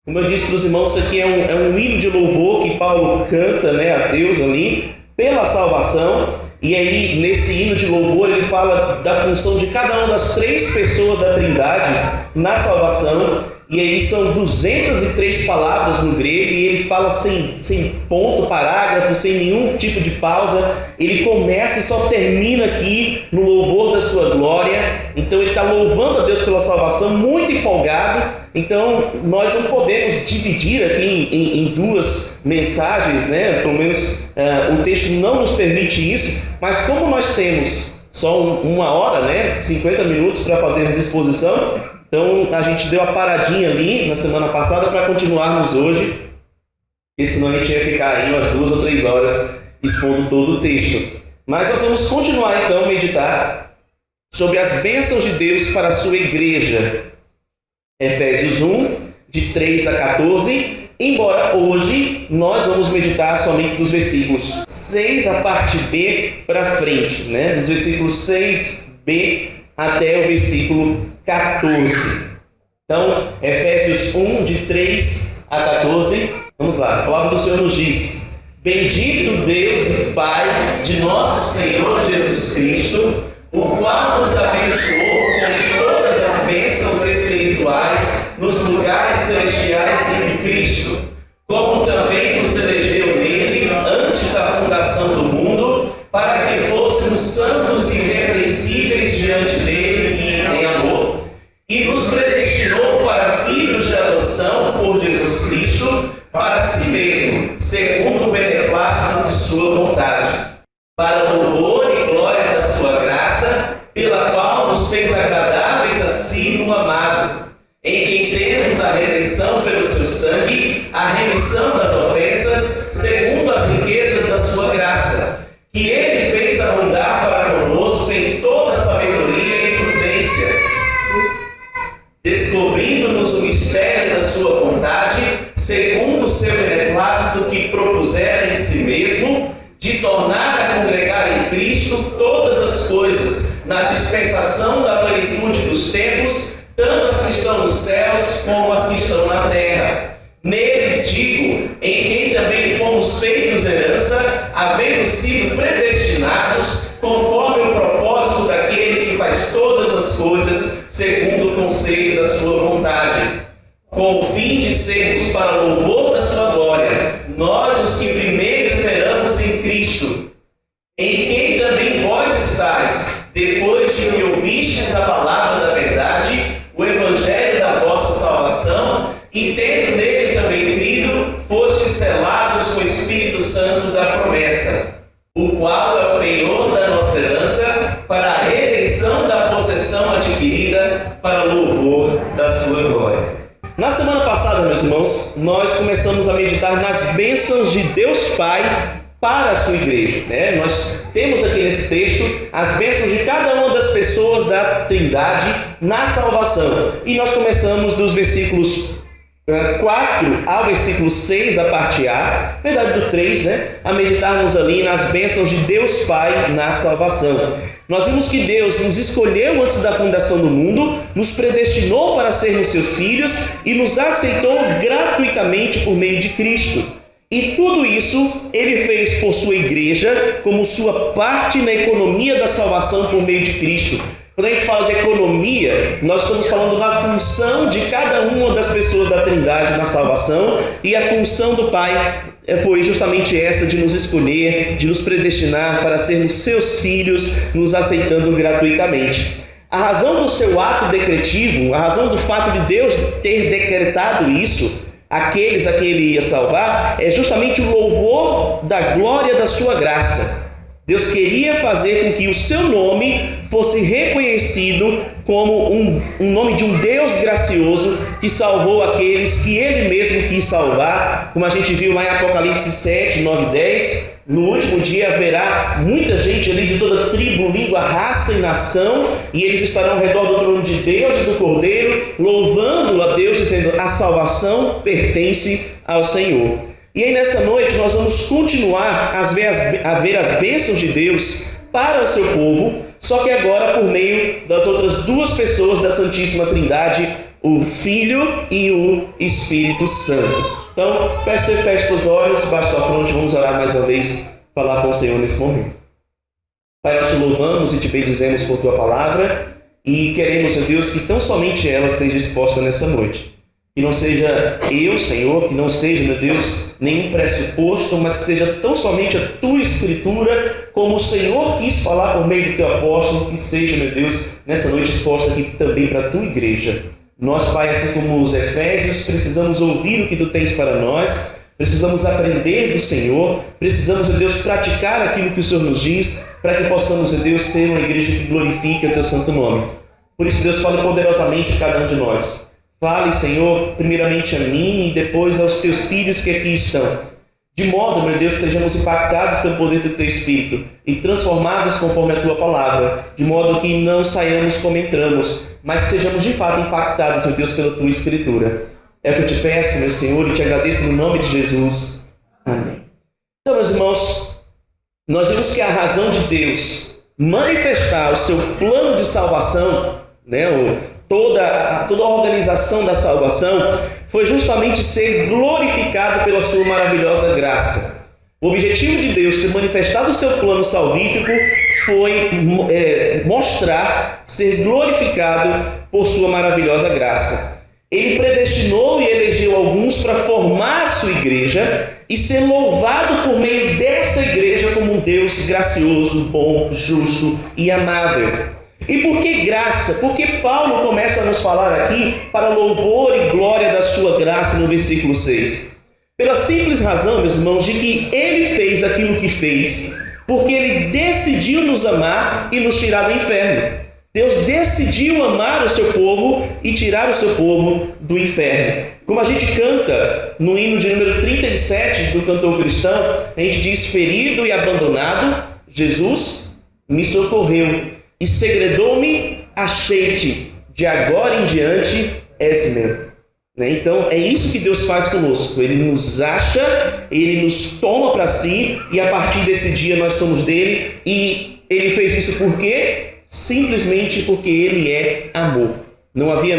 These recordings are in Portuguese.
Como eu disse para os irmãos, isso aqui é um hino de louvor que Paulo canta, né, a Deus ali, pela salvação. E aí, nesse hino de louvor, ele fala da função de cada uma das 3 pessoas da Trindade na salvação. E aí são 203 palavras no grego, e ele fala sem ponto, parágrafo, sem nenhum tipo de pausa. Ele começa e só termina aqui no louvor da sua glória. Então ele está louvando a Deus pela salvação, muito empolgado. Então nós não podemos dividir aqui em 2 mensagens, né? Pelo menos o texto não nos permite isso. Mas como nós temos só 1 hora, né? 50 minutos para fazermos exposição, então a gente deu a paradinha ali na semana passada para continuarmos hoje, porque senão a gente ia ficar aí umas 2 ou 3 horas expondo todo o texto. Mas nós vamos continuar então a meditar sobre as bênçãos de Deus para a sua igreja. Efésios 1, de 3 a 14, embora hoje nós vamos meditar somente dos versículos 6, a parte B, para frente, né? Dos versículos 6b até o versículo 14. Então, Efésios 1, de 3 a 14, vamos lá. A palavra do Senhor nos diz: Bendito Deus e Pai de nosso Senhor Jesus Cristo, o qual nos abençoou com todas as bênçãos espirituais nos lugares celestiais em Cristo, como também nos elegeu nele antes da fundação do mundo, para que fôssemos santos e irrepreensíveis diante dele em amor, e nos predestinou para filhos de adoção por Jesus Cristo, para si mesmo, segundo o beneplácito de sua vontade, para louvor e glória da sua graça, pela qual nos fez agradáveis a si no amado, em quem temos a redenção pelo seu sangue, a remissão das ofensas, segundo as riquezas da sua graça, que ele fez abundar para conosco em toda sabedoria e prudência, descobrindo-nos o mistério da sua vontade, segundo o seu beneplácito que propusera em si mesmo, de tornar a congregar em Cristo todas as coisas, na dispensação da plenitude dos tempos, tanto as que estão nos céus como as que estão na terra. Nele, digo, em quem também fomos feitos herança, havendo sido predestinados, conforme o propósito daquele que faz todas as coisas, segundo o conselho da sua vontade, com o fim de sermos para louvor da sua glória, nós os que primeiro esperamos em Cristo, em quem também vós estáis, depois de que ouvistes a palavra da verdade, o evangelho da vossa salvação, e tendo nele também crido, fostes selados com o Espírito Santo da promessa, o qual é o penhor da nossa herança, para a redenção da possessão adquirida, para o louvor da sua glória. Na semana passada, meus irmãos, nós começamos a meditar nas bênçãos de Deus Pai para a sua igreja, né? Nós temos aqui nesse texto as bênçãos de cada uma das pessoas da Trindade na salvação. E nós começamos dos versículos 4 ao versículo 6, a parte A, verdade do 3, né? A meditarmos ali nas bênçãos de Deus Pai na salvação. Nós vimos que Deus nos escolheu antes da fundação do mundo, nos predestinou para sermos seus filhos e nos aceitou gratuitamente por meio de Cristo. E tudo isso Ele fez por sua igreja como sua parte na economia da salvação por meio de Cristo. Quando a gente fala de economia, nós estamos falando da função de cada uma das pessoas da Trindade na salvação, e a função do Pai foi justamente essa, de nos escolher, de nos predestinar para sermos seus filhos, nos aceitando gratuitamente. A razão do seu ato decretivo, a razão do fato de Deus ter decretado isso, aqueles a quem Ele ia salvar, é justamente o louvor da glória da sua graça. Deus queria fazer com que o seu nome fosse reconhecido como um nome de um Deus gracioso que salvou aqueles que Ele mesmo quis salvar. Como a gente viu lá em Apocalipse 7, 9 e 10, no último dia haverá muita gente ali de toda tribo, língua, raça e nação, e eles estarão ao redor do trono de Deus e do Cordeiro, louvando a Deus, dizendo: a salvação pertence ao Senhor. E aí nessa noite nós vamos continuar a ver as bênçãos de Deus para o seu povo, só que agora por meio das outras duas pessoas da Santíssima Trindade o Filho e o Espírito Santo. Então, peço que você feche seus olhos, baixe sua fronte, vamos orar mais uma vez, falar com o Senhor nesse momento. Pai, nós te louvamos e te bendizemos por tua palavra e queremos, ó Deus, que tão somente ela seja exposta nessa noite. Que não seja eu, Senhor, que não seja, meu Deus, nenhum pressuposto, mas que seja tão somente a tua Escritura, como o Senhor quis falar por meio do teu apóstolo, que seja, meu Deus, nessa noite exposta aqui também para a tua igreja. Nós, Pai, assim como os Efésios, precisamos ouvir o que tu tens para nós, precisamos aprender do Senhor, precisamos, meu Deus, praticar aquilo que o Senhor nos diz, para que possamos, meu Deus, ser uma igreja que glorifique o teu santo nome. Por isso, Deus, fale poderosamente a cada um de nós. Fale, Senhor, primeiramente a mim e depois aos teus filhos que aqui estão. De modo, meu Deus, sejamos impactados pelo poder do teu Espírito e transformados conforme a tua palavra, de modo que não saiamos como entramos, mas que sejamos de fato impactados, meu Deus, pela tua Escritura. É o que eu te peço, meu Senhor, e te agradeço no nome de Jesus. Amém. Então, meus irmãos, nós vimos que a razão de Deus manifestar o seu plano de salvação, toda a organização da salvação, foi justamente ser glorificado pela sua maravilhosa graça. O objetivo de Deus ter manifestado o seu plano salvífico foi mostrar, ser glorificado por sua maravilhosa graça. Ele predestinou e elegeu alguns para formar a sua igreja e ser louvado por meio dessa igreja como um Deus gracioso, bom, justo e amável. E por que graça? Porque Paulo começa a nos falar aqui para louvor e glória da sua graça no versículo 6. Pela simples razão, meus irmãos, de que ele fez aquilo que fez, porque ele decidiu nos amar e nos tirar do inferno. Deus decidiu amar o seu povo e tirar o seu povo do inferno. Como a gente canta no hino de número 37 do cantor cristão, a gente diz: ferido e abandonado, Jesus me socorreu. E segredou-me, achei-te, de agora em diante és meu. Então é isso que Deus faz conosco. Ele nos acha, Ele nos toma para si, e a partir desse dia nós somos dele. E Ele fez isso por quê? Simplesmente porque Ele é amor. Não havia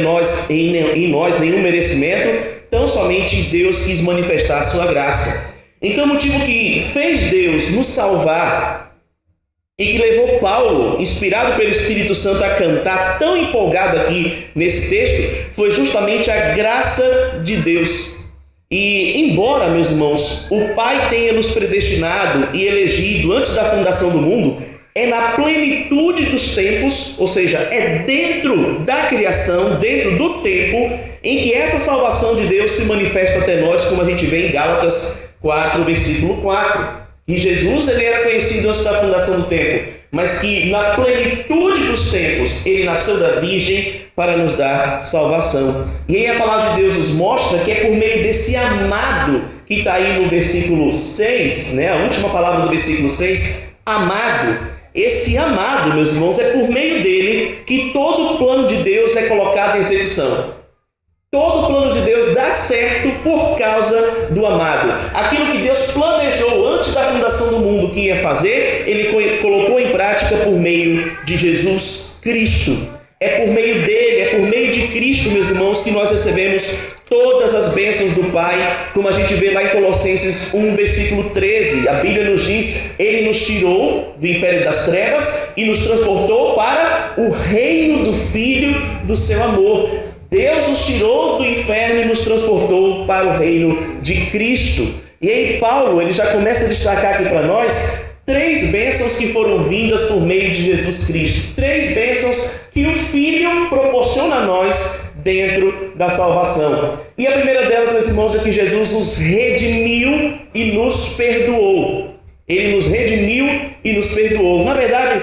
em nós nenhum merecimento, tão somente Deus quis manifestar a sua graça. Então o motivo que fez Deus nos salvar e que levou Paulo, inspirado pelo Espírito Santo, a cantar tão empolgado aqui nesse texto, foi justamente a graça de Deus. E embora, meus irmãos, o Pai tenha nos predestinado e elegido antes da fundação do mundo, é na plenitude dos tempos, ou seja, é dentro da criação, dentro do tempo, em que essa salvação de Deus se manifesta até nós, como a gente vê em Gálatas 4, versículo 4. E Jesus, ele era conhecido antes da fundação do tempo, mas que na plenitude dos tempos ele nasceu da Virgem para nos dar salvação. E aí a palavra de Deus nos mostra que é por meio desse amado que está aí no versículo 6, a última palavra do versículo 6, amado. Esse amado, meus irmãos, é por meio dele que todo o plano de Deus é colocado em execução. Todo o plano de Deus dá certo por causa do amado. Aquilo que Deus planejou antes da fundação do mundo que ia fazer, Ele colocou em prática por meio de Jesus Cristo. É por meio dele, é por meio de Cristo, meus irmãos, que nós recebemos todas as bênçãos do Pai, como a gente vê lá em Colossenses 1, versículo 13. A Bíblia nos diz: Ele nos tirou do império das trevas e nos transportou para o reino do Filho do seu amor. Deus nos tirou do inferno e nos transportou para o reino de Cristo. E aí Paulo, ele já começa a destacar aqui para nós 3 bênçãos que foram vindas por meio de Jesus Cristo. 3 bênçãos que o Filho proporciona a nós dentro da salvação. E a primeira delas, meus irmãos, é que Jesus nos redimiu e nos perdoou. Ele nos redimiu e nos perdoou. Na verdade,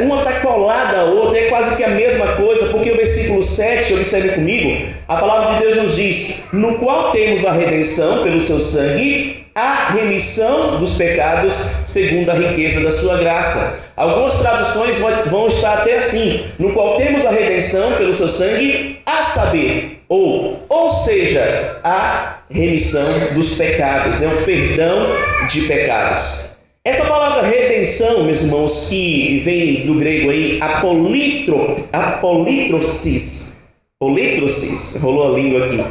uma está colada a outra, é quase que a mesma coisa, porque o versículo 7, observe comigo, a palavra de Deus nos diz: no qual temos a redenção pelo seu sangue, a remissão dos pecados segundo a riqueza da sua graça. Algumas traduções vão estar até assim: no qual temos a redenção pelo seu sangue, a saber, ou seja, a remissão dos pecados, é o perdão de pecados. Essa palavra redenção, meus irmãos, que vem do grego aí, apolitrosis, ou letrosis, rolou a língua aqui.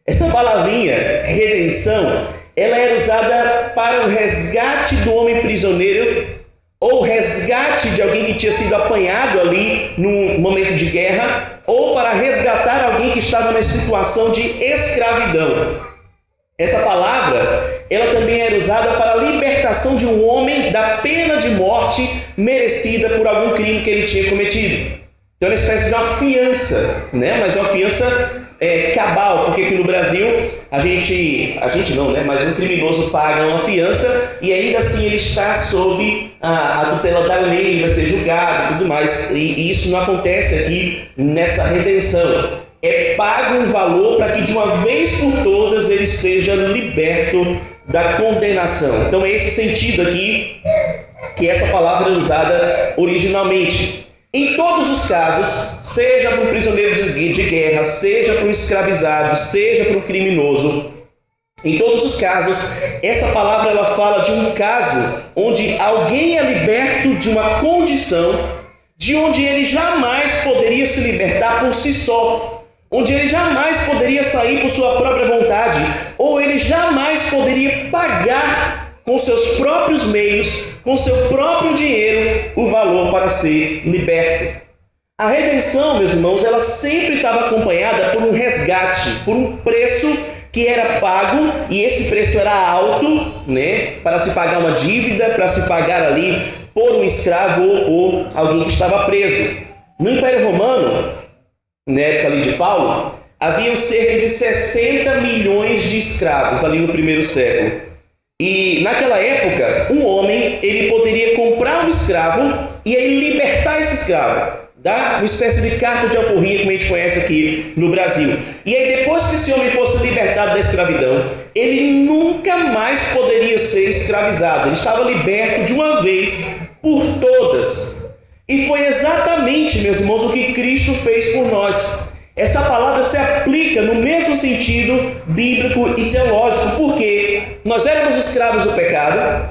Essa palavrinha, redenção, ela era usada para o resgate do homem prisioneiro ou resgate de alguém que tinha sido apanhado ali num momento de guerra, ou para resgatar alguém que estava na situação de escravidão. Essa palavra, ela também era usada para a libertação de um homem da pena de morte merecida por algum crime que ele tinha cometido. Então, é uma espécie de uma fiança, né? Mas uma fiança cabal, porque aqui no Brasil a gente não, né? Mas um criminoso paga uma fiança e ainda assim ele está sob a tutela da lei, ele vai ser julgado e tudo mais. E isso não acontece aqui nessa redenção. É pago um valor para que de uma vez por todas ele seja liberto da condenação. Então é esse sentido aqui que essa palavra é usada originalmente. Em todos os casos, seja para um prisioneiro de guerra, seja para um escravizado, seja para um criminoso, em todos os casos, essa palavra ela fala de um caso onde alguém é liberto de uma condição de onde ele jamais poderia se libertar por si só, onde ele jamais poderia sair por sua própria vontade, ou ele jamais poderia pagar com seus próprios meios, com seu próprio dinheiro, o valor para ser liberto. A redenção, meus irmãos, ela sempre estava acompanhada por um resgate, por um preço que era pago, e esse preço era alto, né, para se pagar uma dívida, para se pagar ali por um escravo ou por alguém que estava preso. No Império Romano, na época ali de Paulo, haviam cerca de 60 milhões de escravos ali no primeiro século. E naquela época, um homem ele poderia comprar um escravo e aí libertar esse escravo. Dá uma espécie de carta de alforria, como a gente conhece aqui no Brasil. E aí depois que esse homem fosse libertado da escravidão, ele nunca mais poderia ser escravizado. Ele estava liberto de uma vez por todas. E foi exatamente, meus irmãos, o que Cristo fez por nós. Essa palavra se aplica no mesmo sentido bíblico e teológico, porque nós éramos escravos do pecado,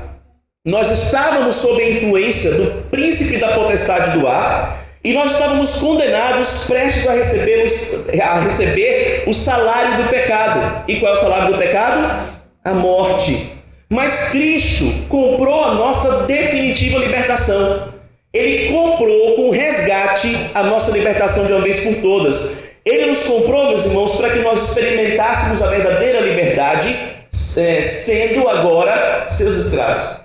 nós estávamos sob a influência do príncipe da potestade do ar, e nós estávamos condenados, prestes a receber o salário do pecado. E qual é o salário do pecado? A morte. Mas Cristo comprou a nossa definitiva libertação. Ele comprou com resgate a nossa libertação de uma vez por todas. Ele nos comprou, meus irmãos, para que nós experimentássemos a verdadeira liberdade, sendo agora seus escravos.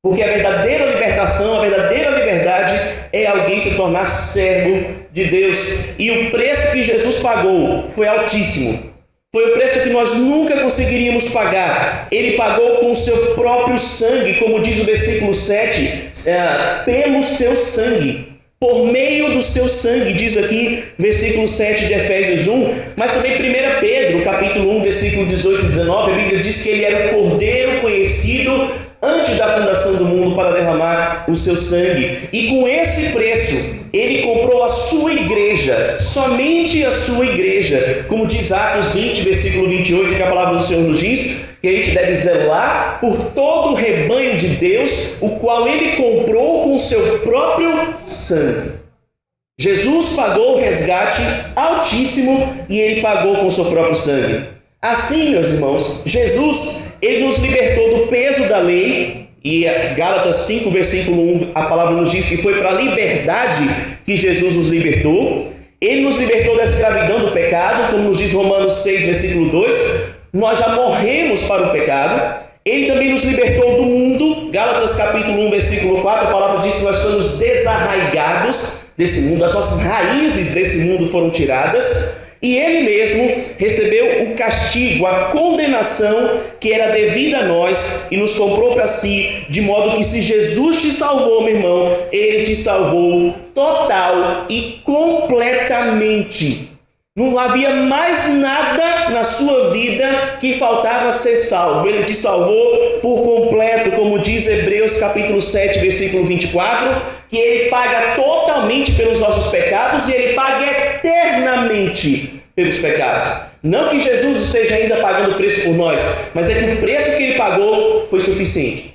Porque a verdadeira libertação, a verdadeira liberdade é alguém se tornar servo de Deus. E o preço que Jesus pagou foi altíssimo. Foi o preço que nós nunca conseguiríamos pagar. Ele pagou com o seu próprio sangue, como diz o versículo 7, pelo seu sangue. Por meio do seu sangue, diz aqui, versículo 7 de Efésios 1, mas também 1 Pedro, capítulo 1, versículo 18 e 19, a Bíblia diz que ele era o Cordeiro conhecido antes da fundação do mundo para derramar o seu sangue. E com esse preço, ele comprou a sua igreja, somente a sua igreja. Como diz Atos 20, versículo 28, que a palavra do Senhor nos diz, que a gente deve zelar por todo o rebanho de Deus, o qual ele comprou com o seu próprio sangue. Jesus pagou o resgate altíssimo e ele pagou com o seu próprio sangue. Assim, meus irmãos, Jesus, ele nos libertou do peso da lei, e Gálatas 5, versículo 1, a palavra nos diz que foi para a liberdade que Jesus nos libertou. Ele nos libertou da escravidão do pecado, como nos diz Romanos 6, versículo 2, nós já morremos para o pecado. Ele também nos libertou do mundo, Gálatas capítulo 1, versículo 4, a palavra diz que nós estamos desarraigados desse mundo, as nossas raízes desse mundo foram tiradas. E ele mesmo recebeu o castigo, a condenação que era devida a nós e nos comprou para si, de modo que se Jesus te salvou, meu irmão, ele te salvou total e completamente. Não havia mais nada na sua vida que faltava ser salvo. Ele te salvou por completo, como diz Hebreus capítulo 7, versículo 24, que ele paga totalmente pelos nossos pecados e ele paga eternamente pelos pecados. Não que Jesus esteja ainda pagando o preço por nós, mas é que o preço que ele pagou foi suficiente.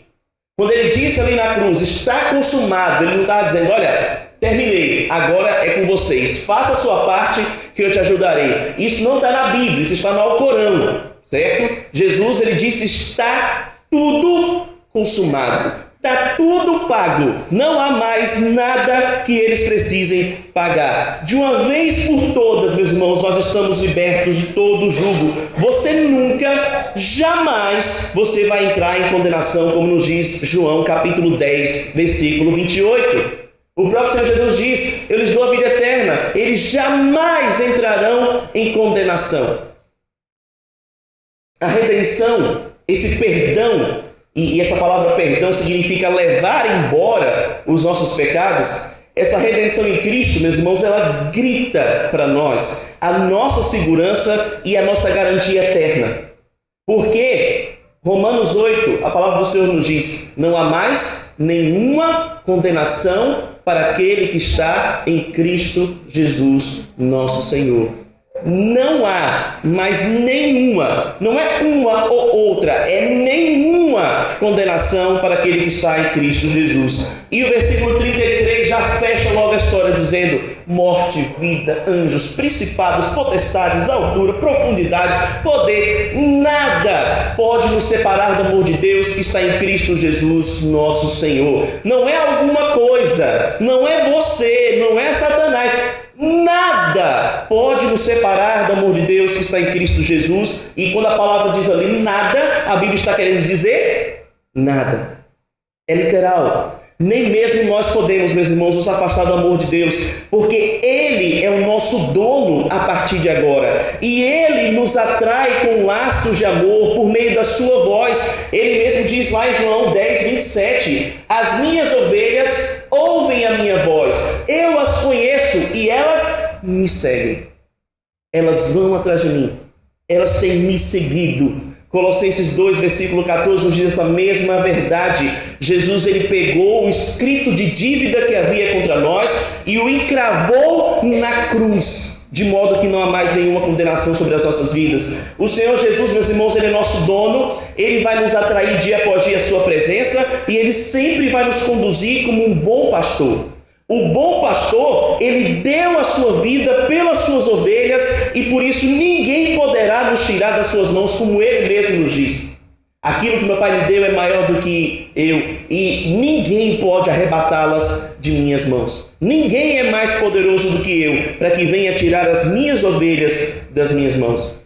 Quando ele disse ali na cruz, está consumado, ele não estava dizendo, olha, terminei, agora é com vocês, faça a sua parte que eu te ajudarei. Isso não está na Bíblia, isso está no Alcorão, certo? Jesus, ele disse, está tudo consumado, está tudo pago, não há mais nada que eles precisem pagar. De uma vez por todas, meus irmãos, nós estamos libertos de todo jugo. Você nunca, jamais, você vai entrar em condenação, como nos diz João capítulo 10, versículo 28. O próprio Senhor Jesus diz, eu lhes dou a vida eterna, eles jamais entrarão em condenação. A redenção, esse perdão, e essa palavra perdão significa levar embora os nossos pecados. Essa redenção em Cristo, meus irmãos, ela grita para nós a nossa segurança e a nossa garantia eterna. Porque Romanos 8, a palavra do Senhor nos diz, não há mais nenhuma condenação para aquele que está em Cristo Jesus, nosso Senhor. Não há mais nenhuma, não é uma ou outra, é nenhuma condenação para aquele que está em Cristo Jesus. E o versículo 33 já fecha logo a história dizendo, morte, vida, anjos, principados, potestades, altura, profundidade, poder, nada pode nos separar do amor de Deus que está em Cristo Jesus, nosso Senhor. Não é alguma coisa, não é você, não é Satanás. Nada pode nos separar do amor de Deus que está em Cristo Jesus. E quando a palavra diz ali nada, a Bíblia está querendo dizer nada. É literal. Nem mesmo nós podemos, meus irmãos, nos afastar do amor de Deus, porque Ele é o nosso dono a partir de agora. E Ele nos atrai com laços de amor por meio da sua voz. Ele mesmo diz lá em João 10, 27, as minhas ovelhas ouvem a minha voz, eu as conheço e elas me seguem. Elas vão atrás de mim, elas têm me seguido. Colossenses 2, versículo 14, nos diz essa mesma verdade. Jesus, ele pegou o escrito de dívida que havia contra nós e o encravou na cruz, de modo que não há mais nenhuma condenação sobre as nossas vidas. O Senhor Jesus, meus irmãos, ele é nosso dono, ele vai nos atrair dia após dia à sua presença e ele sempre vai nos conduzir como um bom pastor. O bom pastor, ele deu a sua vida pelas suas ovelhas e por isso ninguém poderá nos tirar das suas mãos, como ele mesmo nos diz. Aquilo que meu Pai me deu é maior do que eu e ninguém pode arrebatá-las de minhas mãos. Ninguém é mais poderoso do que eu para que venha tirar as minhas ovelhas das minhas mãos.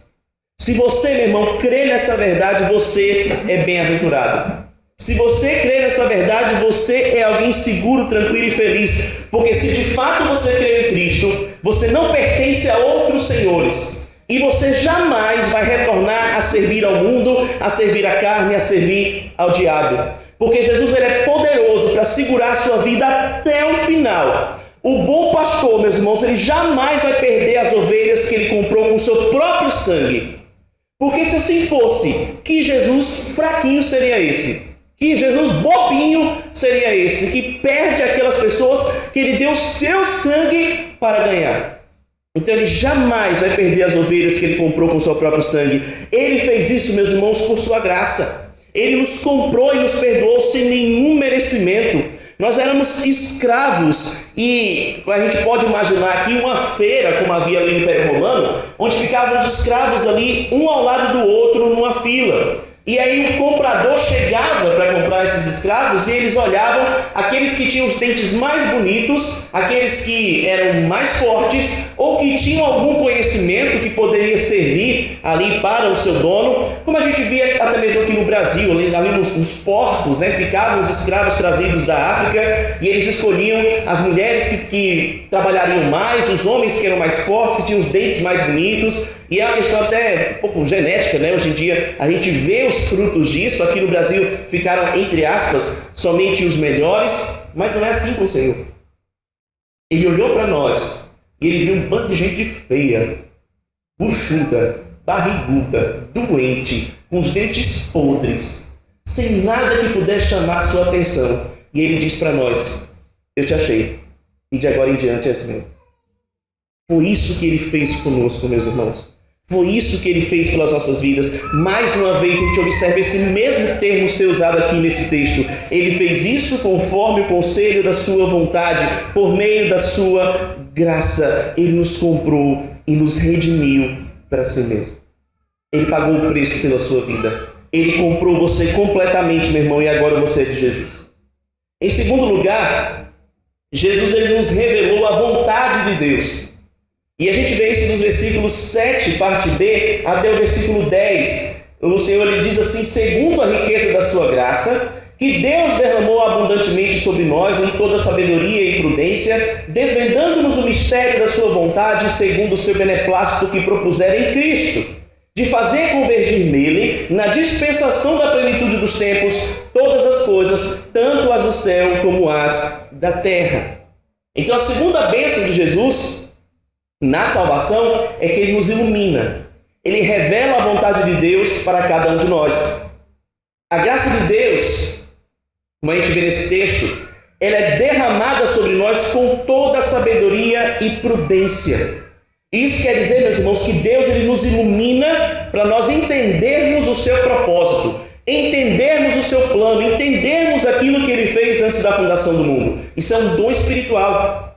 Se você, meu irmão, crê nessa verdade, você é bem-aventurado. Se você crê nessa verdade, você é alguém seguro, tranquilo e feliz. Porque se de fato você crê em Cristo, você não pertence a outros senhores. E você jamais vai retornar a servir ao mundo, a servir à carne, a servir ao diabo. Porque Jesus, ele é poderoso para segurar a sua vida até o final. O bom pastor, meus irmãos, ele jamais vai perder as ovelhas que ele comprou com o seu próprio sangue. Porque se assim fosse, que Jesus fraquinho seria esse? Que Jesus bobinho seria esse, que perde aquelas pessoas que ele deu seu sangue para ganhar. Então ele jamais vai perder as ovelhas que ele comprou com seu próprio sangue. Ele fez isso, meus irmãos, por sua graça. Ele nos comprou e nos perdoou sem nenhum merecimento. Nós éramos escravos e a gente pode imaginar aqui uma feira, como havia ali no Império Romano, onde ficavam os escravos ali, um ao lado do outro, numa fila. E aí o comprador chegava para comprar esses escravos e eles olhavam aqueles que tinham os dentes mais bonitos, aqueles que eram mais fortes ou que tinham algum conhecimento que poderia servir ali para o seu dono, como a gente via até mesmo aqui no Brasil, ali nos portos, né, ficavam os escravos trazidos da África e eles escolhiam as mulheres que trabalhariam mais, os homens que eram mais fortes, que tinham os dentes mais bonitos. E é uma questão até um pouco genética, né? Hoje em dia a gente vê os frutos disso. Aqui no Brasil ficaram, entre aspas, somente os melhores, mas não é assim com o Senhor. Ele olhou para nós e ele viu um bando de gente feia, buchuda, barriguda, doente, com os dentes podres, sem nada que pudesse chamar a sua atenção. E ele diz para nós, eu te achei, e de agora em diante és meu. Foi isso que ele fez conosco, meus irmãos. Foi isso que ele fez pelas nossas vidas. Mais uma vez a gente observa esse mesmo termo ser usado aqui nesse texto. Ele fez isso conforme o conselho da sua vontade, por meio da sua graça. Ele nos comprou e nos redimiu para si mesmo. Ele pagou o preço pela sua vida. Ele comprou você completamente, meu irmão, e agora você é de Jesus. Em segundo lugar, Jesus ele nos revelou a vontade de Deus. E a gente vê isso nos versículos 7, parte B, até o versículo 10. O Senhor ele diz assim: segundo a riqueza da sua graça, que Deus derramou abundantemente sobre nós em toda sabedoria e prudência, desvendando-nos o mistério da sua vontade, segundo o seu beneplácito que propusera em Cristo, de fazer convergir nele, na dispensação da plenitude dos tempos, todas as coisas, tanto as do céu como as da terra. Então a segunda bênção de Jesus na salvação é que ele nos ilumina. Ele revela a vontade de Deus para cada um de nós. A graça de Deus, como a gente vê nesse texto, ela é derramada sobre nós com toda a sabedoria e prudência. Isso quer dizer, meus irmãos, que Deus ele nos ilumina para nós entendermos o seu propósito, entendermos o seu plano, entendermos aquilo que ele fez antes da fundação do mundo. Isso é um dom espiritual.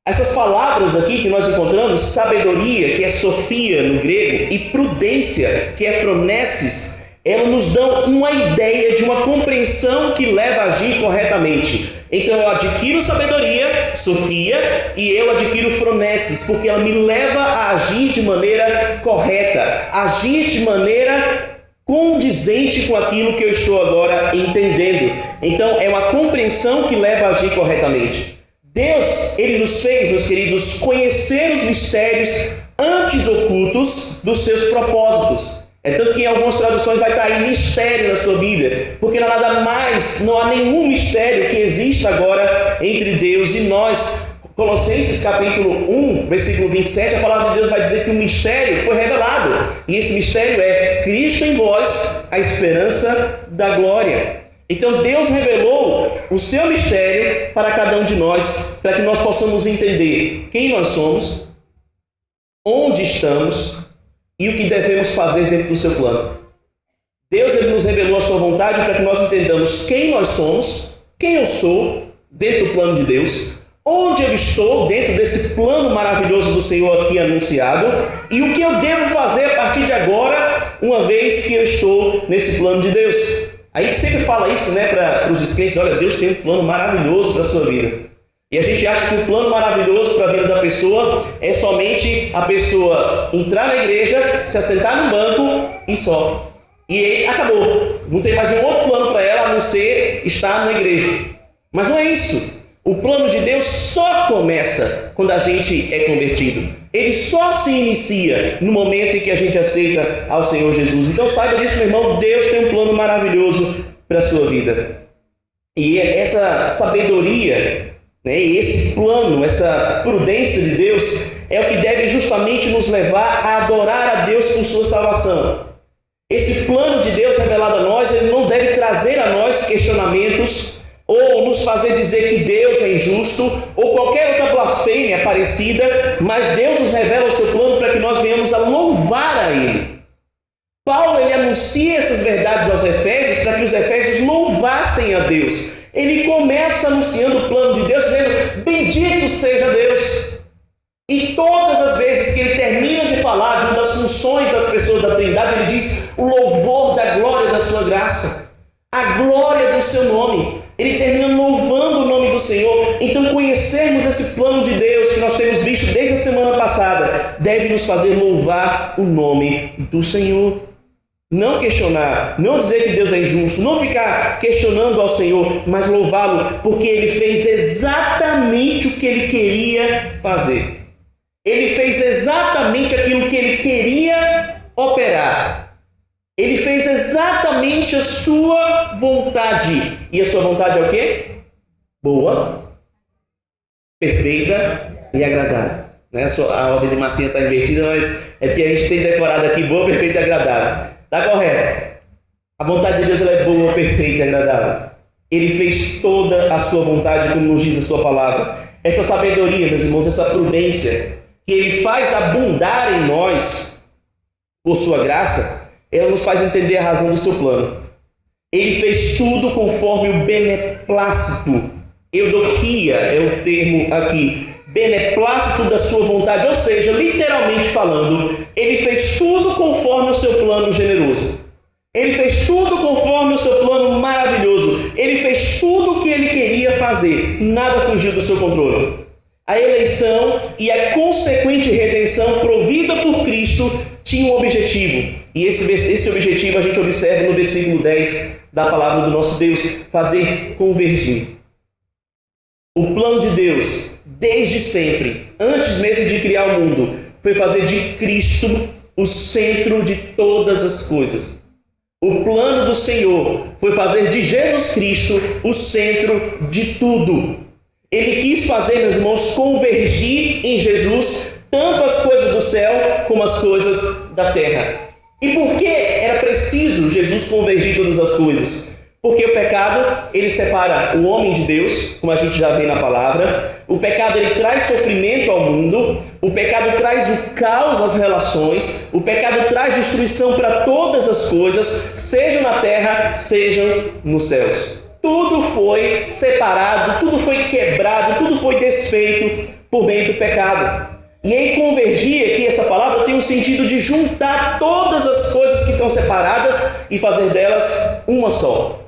Essas palavras aqui que nós encontramos, sabedoria, que é sofia no grego, e prudência, que é phronesis, elas nos dão uma ideia de uma compreensão que leva a agir corretamente. Então eu adquiro sabedoria, sofia, e eu adquiro phronesis, porque ela me leva a agir de maneira correta, agir de maneira condizente com aquilo que eu estou agora entendendo. Então é uma compreensão que leva a agir corretamente. Deus, ele nos fez, meus queridos, conhecer os mistérios antes ocultos dos seus propósitos. É tanto que em algumas traduções vai estar aí mistério na sua Bíblia, porque não há nada mais, não há nenhum mistério que exista agora entre Deus e nós. Colossenses capítulo 1, versículo 27, a palavra de Deus vai dizer que o mistério foi revelado. E esse mistério é Cristo em vós, a esperança da glória. Então Deus revelou o seu mistério para cada um de nós, para que nós possamos entender quem nós somos, onde estamos e o que devemos fazer dentro do seu plano. Deus ele nos revelou a sua vontade para que nós entendamos quem nós somos, quem eu sou dentro do plano de Deus, onde eu estou dentro desse plano maravilhoso do Senhor aqui anunciado e o que eu devo fazer a partir de agora, uma vez que eu estou nesse plano de Deus. A gente sempre fala isso, né, para os crentes: olha, Deus tem um plano maravilhoso para a sua vida. E a gente acha que o plano maravilhoso para a vida da pessoa é somente a pessoa entrar na igreja, se assentar no banco e só. E aí acabou. Não tem mais nenhum outro plano para ela a não ser estar na igreja. Mas não é isso. O plano de Deus só começa quando a gente é convertido. Ele só se inicia no momento em que a gente aceita ao Senhor Jesus. Então saiba disso, meu irmão, Deus tem um plano maravilhoso para a sua vida. E essa sabedoria, né, esse plano, essa prudência de Deus é o que deve justamente nos levar a adorar a Deus por sua salvação. Esse plano de Deus revelado a nós, ele não deve trazer a nós questionamentos ou nos fazer dizer que Deus é injusto, ou qualquer outra blasfêmia parecida, mas Deus nos revela o seu plano para que nós venhamos a louvar a Ele. Paulo ele anuncia essas verdades aos Efésios para que os Efésios louvassem a Deus. Ele começa anunciando o plano de Deus, dizendo: bendito seja Deus. E todas as vezes que ele termina de falar de uma das funções das pessoas da Trindade, ele diz o louvor da glória da sua graça, a glória do seu nome. Ele termina louvando o nome do Senhor. Então conhecermos esse plano de Deus que nós temos visto desde a semana passada deve nos fazer louvar o nome do Senhor. Não questionar, não dizer que Deus é injusto, não ficar questionando ao Senhor, mas louvá-lo porque Ele fez exatamente o que Ele queria fazer. Ele fez exatamente aquilo que Ele queria operar. Ele fez exatamente a sua vontade. E a sua vontade é o quê? Boa, perfeita e agradável. Né? A ordem de massinha está invertida, mas é porque a gente tem decorado aqui boa, perfeita e agradável. Está correto. A vontade de Deus ela é boa, perfeita e agradável. Ele fez toda a sua vontade, como nos diz a sua palavra. Essa sabedoria, meus irmãos, essa prudência, que Ele faz abundar em nós, por sua graça, ela nos faz entender a razão do seu plano. Ele fez tudo conforme o beneplácito. Eudokia é o termo aqui. Beneplácito da sua vontade. Ou seja, literalmente falando, ele fez tudo conforme o seu plano generoso. Ele fez tudo conforme o seu plano maravilhoso. Ele fez tudo o que ele queria fazer. Nada fugiu do seu controle. A eleição e a consequente redenção provida por Cristo tinha um objetivo. E esse objetivo a gente observa no versículo 10 da palavra do nosso Deus: fazer convergir. O plano de Deus, desde sempre, antes mesmo de criar o mundo, foi fazer de Cristo o centro de todas as coisas. O plano do Senhor foi fazer de Jesus Cristo o centro de tudo. Ele quis fazer, meus irmãos, convergir em Jesus tanto as coisas do céu como as coisas da terra. E por que era preciso Jesus convergir todas as coisas? Porque o pecado, ele separa o homem de Deus, como a gente já vê na palavra. O pecado, ele traz sofrimento ao mundo. O pecado traz o caos às relações. O pecado traz destruição para todas as coisas, sejam na terra, sejam nos céus. Tudo foi separado, tudo foi quebrado, tudo foi desfeito por meio do pecado. E aí convergir aqui, essa palavra tem o sentido de juntar todas as coisas que estão separadas e fazer delas uma só.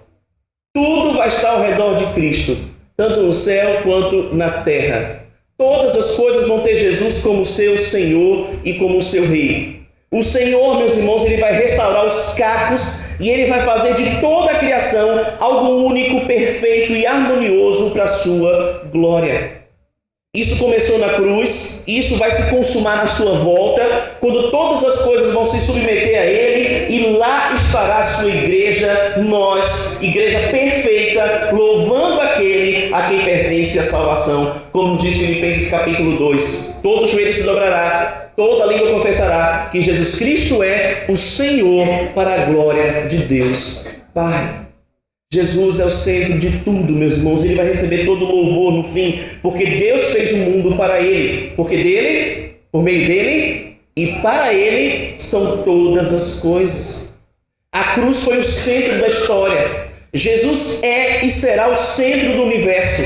Tudo vai estar ao redor de Cristo, tanto no céu quanto na terra. Todas as coisas vão ter Jesus como seu Senhor e como seu Rei. O Senhor, meus irmãos, ele vai restaurar os cacos e ele vai fazer de toda a criação algo único, perfeito e harmonioso para a sua glória. Isso começou na cruz, isso vai se consumar na sua volta, quando todas as coisas vão se submeter a Ele, e lá estará a sua igreja, nós, igreja perfeita, louvando aquele a quem pertence a salvação. Como diz Filipenses capítulo 2, todo joelho se dobrará, toda língua confessará que Jesus Cristo é o Senhor, para a glória de Deus Pai. Jesus é o centro de tudo, meus irmãos. Ele vai receber todo o louvor no fim, porque Deus fez o mundo para Ele, porque dele, por meio dele e para Ele são todas as coisas. A cruz foi o centro da história. Jesus é e será o centro do universo.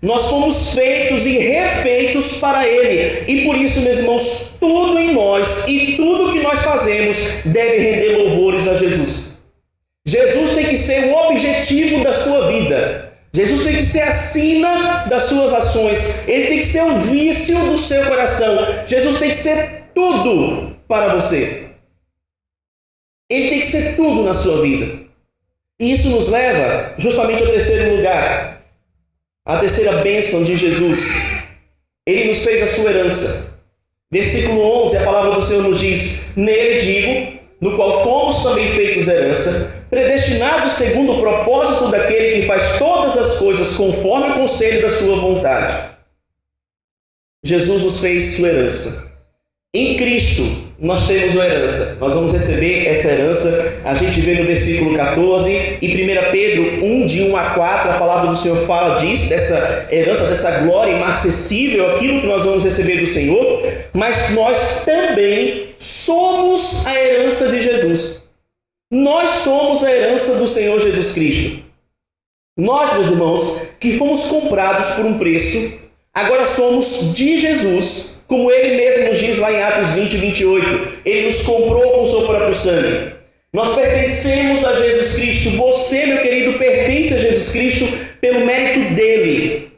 Nós fomos feitos e refeitos para Ele, e por isso, meus irmãos, tudo em nós e tudo que nós fazemos deve render louvores a Jesus. Jesus tem que ser o objetivo da sua vida. Jesus tem que ser a sina das suas ações. Ele tem que ser o vício do seu coração. Jesus tem que ser tudo para você. Ele tem que ser tudo na sua vida. E isso nos leva justamente ao terceiro lugar. A terceira bênção de Jesus. Ele nos fez a sua herança. Versículo 11, a palavra do Senhor nos diz: nele digo, no qual fomos também feitos herança, predestinados segundo o propósito daquele que faz todas as coisas conforme o conselho da sua vontade. Jesus nos fez sua herança. Em Cristo nós temos uma herança. Nós vamos receber essa herança. A gente vê no versículo 14 e 1 Pedro 1, de 1 a 4, a palavra do Senhor fala disso, dessa herança, dessa glória inacessível, aquilo que nós vamos receber do Senhor. Mas nós também somos a herança de Jesus. Nós somos a herança do Senhor Jesus Cristo. Nós, meus irmãos, que fomos comprados por um preço, agora somos de Jesus, como Ele mesmo nos diz lá em Atos 20, 28. Ele nos comprou com o seu próprio sangue. Nós pertencemos a Jesus Cristo. Você, meu querido, pertence a Jesus Cristo pelo mérito dEle.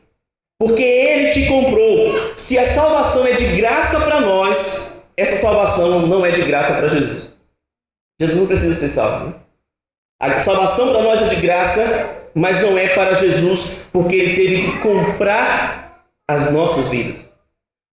Porque Ele te comprou. Se a salvação é de graça para nós, essa salvação não é de graça para Jesus. Jesus não precisa ser salvo, né? A salvação para nós é de graça, mas não é para Jesus, porque Ele teve que comprar as nossas vidas.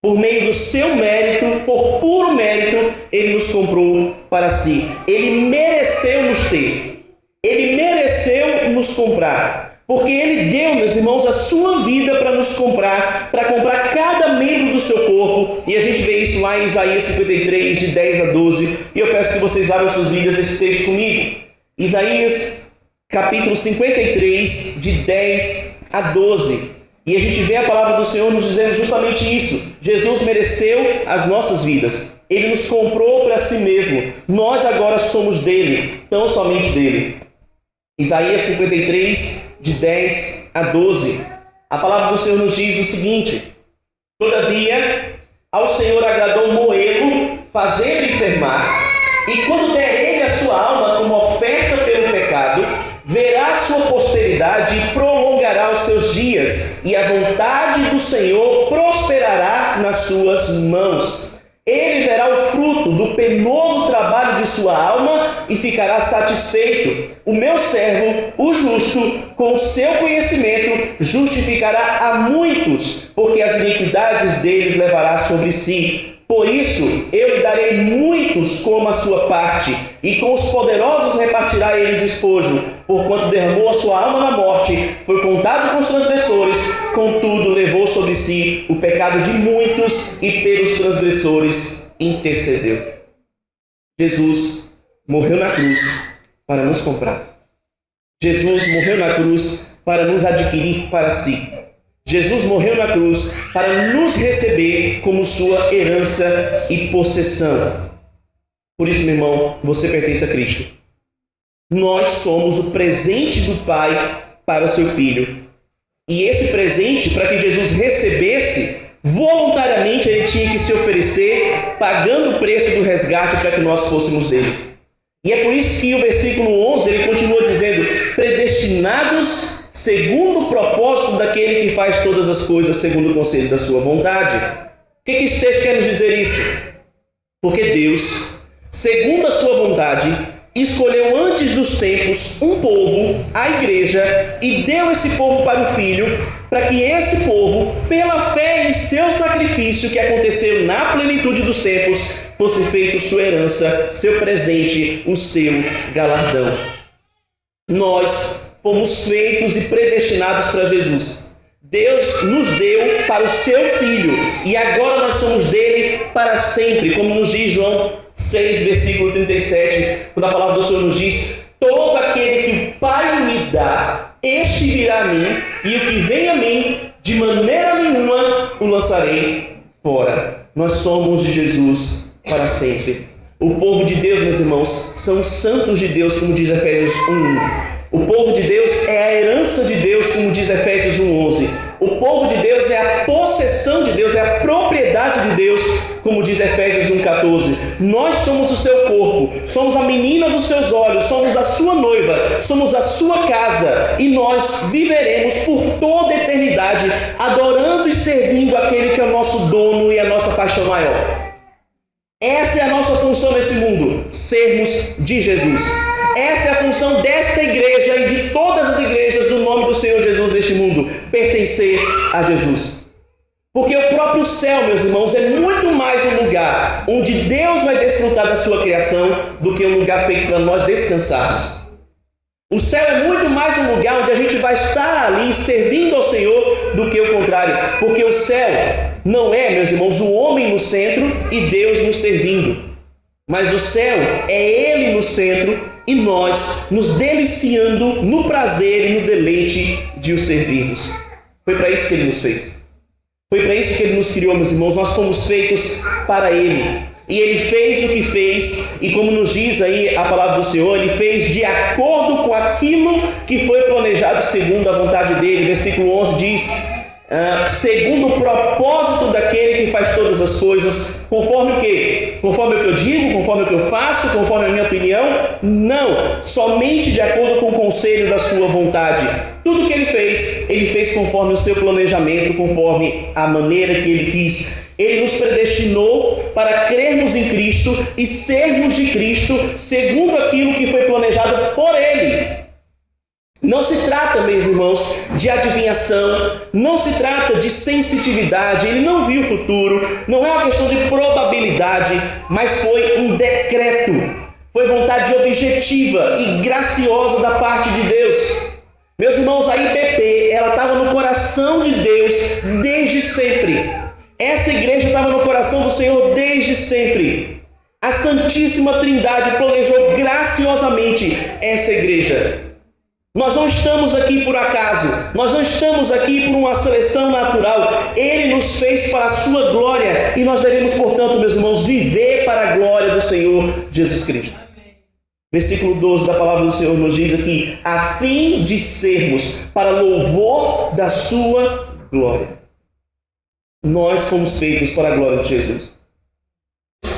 Por meio do seu mérito, por puro mérito, Ele nos comprou para si. Ele mereceu nos ter. Ele mereceu nos comprar. Porque Ele deu, meus irmãos, a sua vida para nos comprar, para comprar cada membro do seu corpo. E a gente vê isso lá em Isaías 53, de 10 a 12. E eu peço que vocês abram suas Bíblias esse texto comigo. Isaías, capítulo 53, de 10 a 12. E a gente vê a palavra do Senhor nos dizendo justamente isso. Jesus mereceu as nossas vidas. Ele nos comprou para si mesmo. Nós agora somos dele, tão somente dele. Isaías 53, de 10 a 12. A palavra do Senhor nos diz o seguinte: todavia, ao Senhor agradou moê-lo, fazendo enfermar, e quando der ele a sua alma como oferta pelo pecado, verá sua posteridade e prolongará os seus dias, e a vontade do Senhor prosperará nas suas mãos. Ele verá o fruto do penoso trabalho de sua alma e ficará satisfeito. O meu servo, o justo, com o seu conhecimento, justificará a muitos, porque as iniquidades deles levará sobre si. Por isso, eu lhe darei muitos como a sua parte, e com os poderosos repartirá ele despojo. Porquanto derramou a sua alma na morte, foi contado com os transgressores, contudo levou sobre si o pecado de muitos, e pelos transgressores intercedeu. Jesus morreu na cruz para nos comprar. Jesus morreu na cruz para nos adquirir para si. Jesus morreu na cruz para nos receber como sua herança e possessão. Por isso, meu irmão, você pertence a Cristo. Nós somos o presente do Pai para o seu Filho. E esse presente, para que Jesus recebesse, voluntariamente ele tinha que se oferecer, pagando o preço do resgate para que nós fôssemos dele. E é por isso que o versículo 11, ele continua dizendo: predestinados segundo o propósito daquele que faz todas as coisas segundo o conselho da sua vontade. O que esse texto quer nos dizer isso? Porque Deus, segundo a sua vontade, escolheu antes dos tempos um povo, a igreja, e deu esse povo para o Filho, para que esse povo, pela fé em seu sacrifício que aconteceu na plenitude dos tempos, fosse feito sua herança, seu presente, o seu galardão. Nós fomos feitos e predestinados para Jesus. Deus nos deu para o seu Filho, e agora nós somos dele para sempre, como nos diz João 6, versículo 37, quando a palavra do Senhor nos diz: todo aquele que o Pai me dá, este virá a mim, e o que vem a mim, de maneira nenhuma o lançarei fora. Nós somos de Jesus para sempre. O povo de Deus, meus irmãos, são santos de Deus, como diz Efésios 1:1. O povo de Deus é a herança de Deus, como diz Efésios 1:11. O povo de Deus é a possessão de Deus, é a propriedade de Deus, como diz Efésios 1:14. Nós somos o seu corpo, somos a menina dos seus olhos, somos a sua noiva, somos a sua casa, e nós viveremos por toda a eternidade adorando e servindo aquele que é o nosso dono e a nossa paixão maior. Essa é a nossa função nesse mundo, sermos de Jesus. Essa é a função desta igreja e de todas as igrejas do nome do Senhor Jesus neste mundo, pertencer a Jesus. Porque o próprio céu, meus irmãos, é muito mais um lugar onde Deus vai desfrutar da sua criação do que um lugar feito para nós descansarmos. O céu é muito mais um lugar onde a gente vai estar ali servindo ao Senhor do que o contrário. Porque o céu não é, meus irmãos, o homem no centro e Deus nos servindo. Mas o céu é Ele no centro e nós nos deliciando no prazer e no deleite de o servirmos. Foi para isso que Ele nos fez. Foi para isso que Ele nos criou, meus irmãos. Nós fomos feitos para Ele. E Ele fez o que fez, e como nos diz aí a palavra do Senhor, Ele fez de acordo com aquilo que foi planejado segundo a vontade dEle. Versículo 11 diz: segundo o propósito daquele que faz todas as coisas, conforme o quê? Conforme o que eu digo, conforme o que eu faço, conforme a minha opinião? Não, somente de acordo com o conselho da sua vontade. Tudo que Ele fez conforme o seu planejamento, conforme a maneira que Ele quis. Ele nos predestinou para crermos em Cristo e sermos de Cristo segundo aquilo que foi planejado por Ele. Não se trata, meus irmãos, de adivinhação, não se trata de sensitividade, Ele não viu o futuro, não é uma questão de probabilidade, mas foi um decreto, foi vontade objetiva e graciosa da parte de Deus. Meus irmãos, a IBP, ela estava no coração de Deus desde sempre. Essa igreja estava no coração do Senhor desde sempre. A Santíssima Trindade planejou graciosamente essa igreja. Nós não estamos aqui por acaso, nós não estamos aqui por uma seleção natural. Ele nos fez para a sua glória e nós devemos, portanto, meus irmãos, viver para a glória do Senhor Jesus Cristo. Versículo 12 da palavra do Senhor nos diz aqui: a fim de sermos para louvor da sua glória. Nós fomos feitos para a glória de Jesus.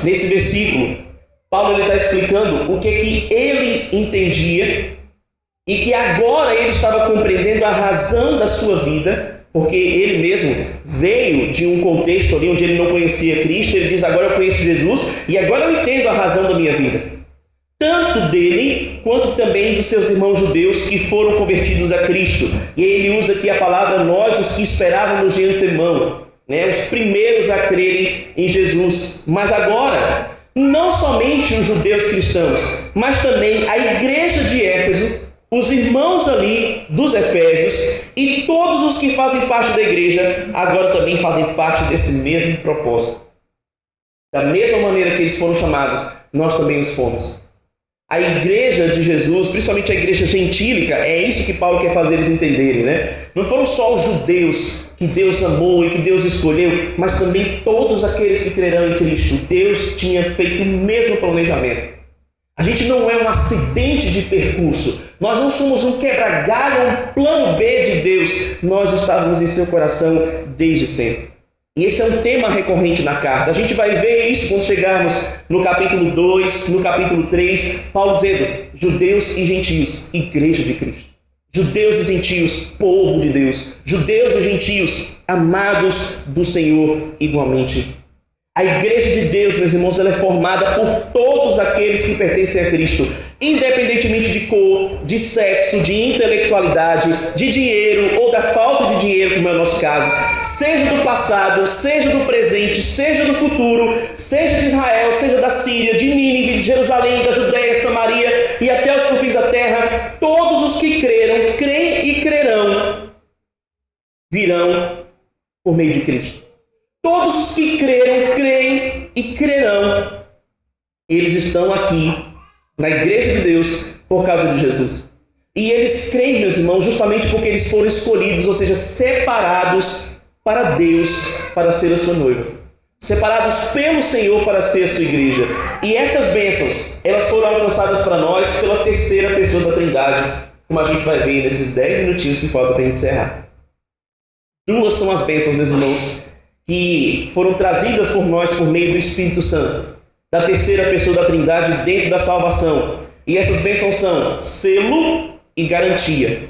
Nesse versículo, Paulo está explicando o que ele entendia e que agora ele estava compreendendo a razão da sua vida, porque ele mesmo veio de um contexto ali onde ele não conhecia Cristo. Ele diz: agora eu conheço Jesus e agora eu entendo a razão da minha vida. Tanto dele, quanto também dos seus irmãos judeus que foram convertidos a Cristo. E ele usa aqui a palavra nós, os que esperávamos de antemão, os primeiros a crerem em Jesus. Mas agora, não somente os judeus cristãos, mas também a igreja de Éfeso, os irmãos ali dos Efésios e todos os que fazem parte da igreja, agora também fazem parte desse mesmo propósito. Da mesma maneira que eles foram chamados, nós também os fomos. A igreja de Jesus, principalmente a igreja gentílica, é isso que Paulo quer fazer eles entenderem, Não foram só os judeus que Deus amou e que Deus escolheu, mas também todos aqueles que crerão em Cristo. Deus tinha feito o mesmo planejamento. A gente não é um acidente de percurso. Nós não somos um quebra-galho, um plano B de Deus. Nós estávamos em seu coração desde sempre. E esse é um tema recorrente na carta. A gente vai ver isso quando chegarmos no capítulo 2, no capítulo 3. Paulo dizendo: judeus e gentios, igreja de Cristo. Judeus e gentios, povo de Deus. Judeus e gentios, amados do Senhor igualmente. A igreja de Deus, meus irmãos, ela é formada por todos aqueles que pertencem a Cristo, independentemente de cor, de sexo, de intelectualidade, de dinheiro ou da falta de dinheiro, como é o nosso caso, seja do passado, seja do presente, seja do futuro, seja de Israel, seja da Síria, de Nínive, de Jerusalém, da Judéia, Samaria e até os confins da terra. Todos os que creram, creem e crerão, virão por meio de Cristo. Todos os que creram, creem e crerão. Eles estão aqui na igreja de Deus por causa de Jesus. E eles creem, meus irmãos, justamente porque eles foram escolhidos, ou seja, separados para Deus, para ser a sua noiva. Separados pelo Senhor para ser a sua igreja. E essas bênçãos, elas foram alcançadas para nós pela terceira pessoa da Trindade, como a gente vai ver nesses 10 minutinhos que faltam para a gente encerrar. Duas são as bênçãos, meus irmãos, que foram trazidas por nós por meio do Espírito Santo, da terceira pessoa da Trindade dentro da salvação. E essas bênçãos são selo e garantia.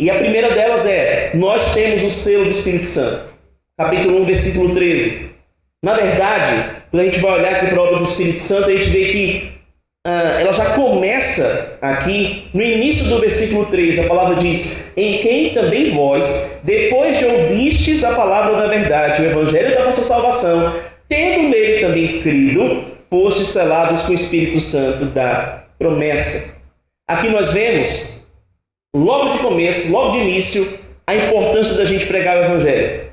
E a primeira delas é: nós temos o selo do Espírito Santo. Capítulo 1, versículo 13. Na verdade, quando a gente vai olhar aqui para a obra do Espírito Santo, a gente vê que ela já começa aqui no início do versículo 3. A palavra diz: em quem também vós, depois de ouvistes a palavra da verdade, o evangelho da vossa salvação, tendo nele também crido, fostes selados com o Espírito Santo da promessa. Aqui nós vemos, logo de começo, logo de início, a importância da gente pregar o evangelho.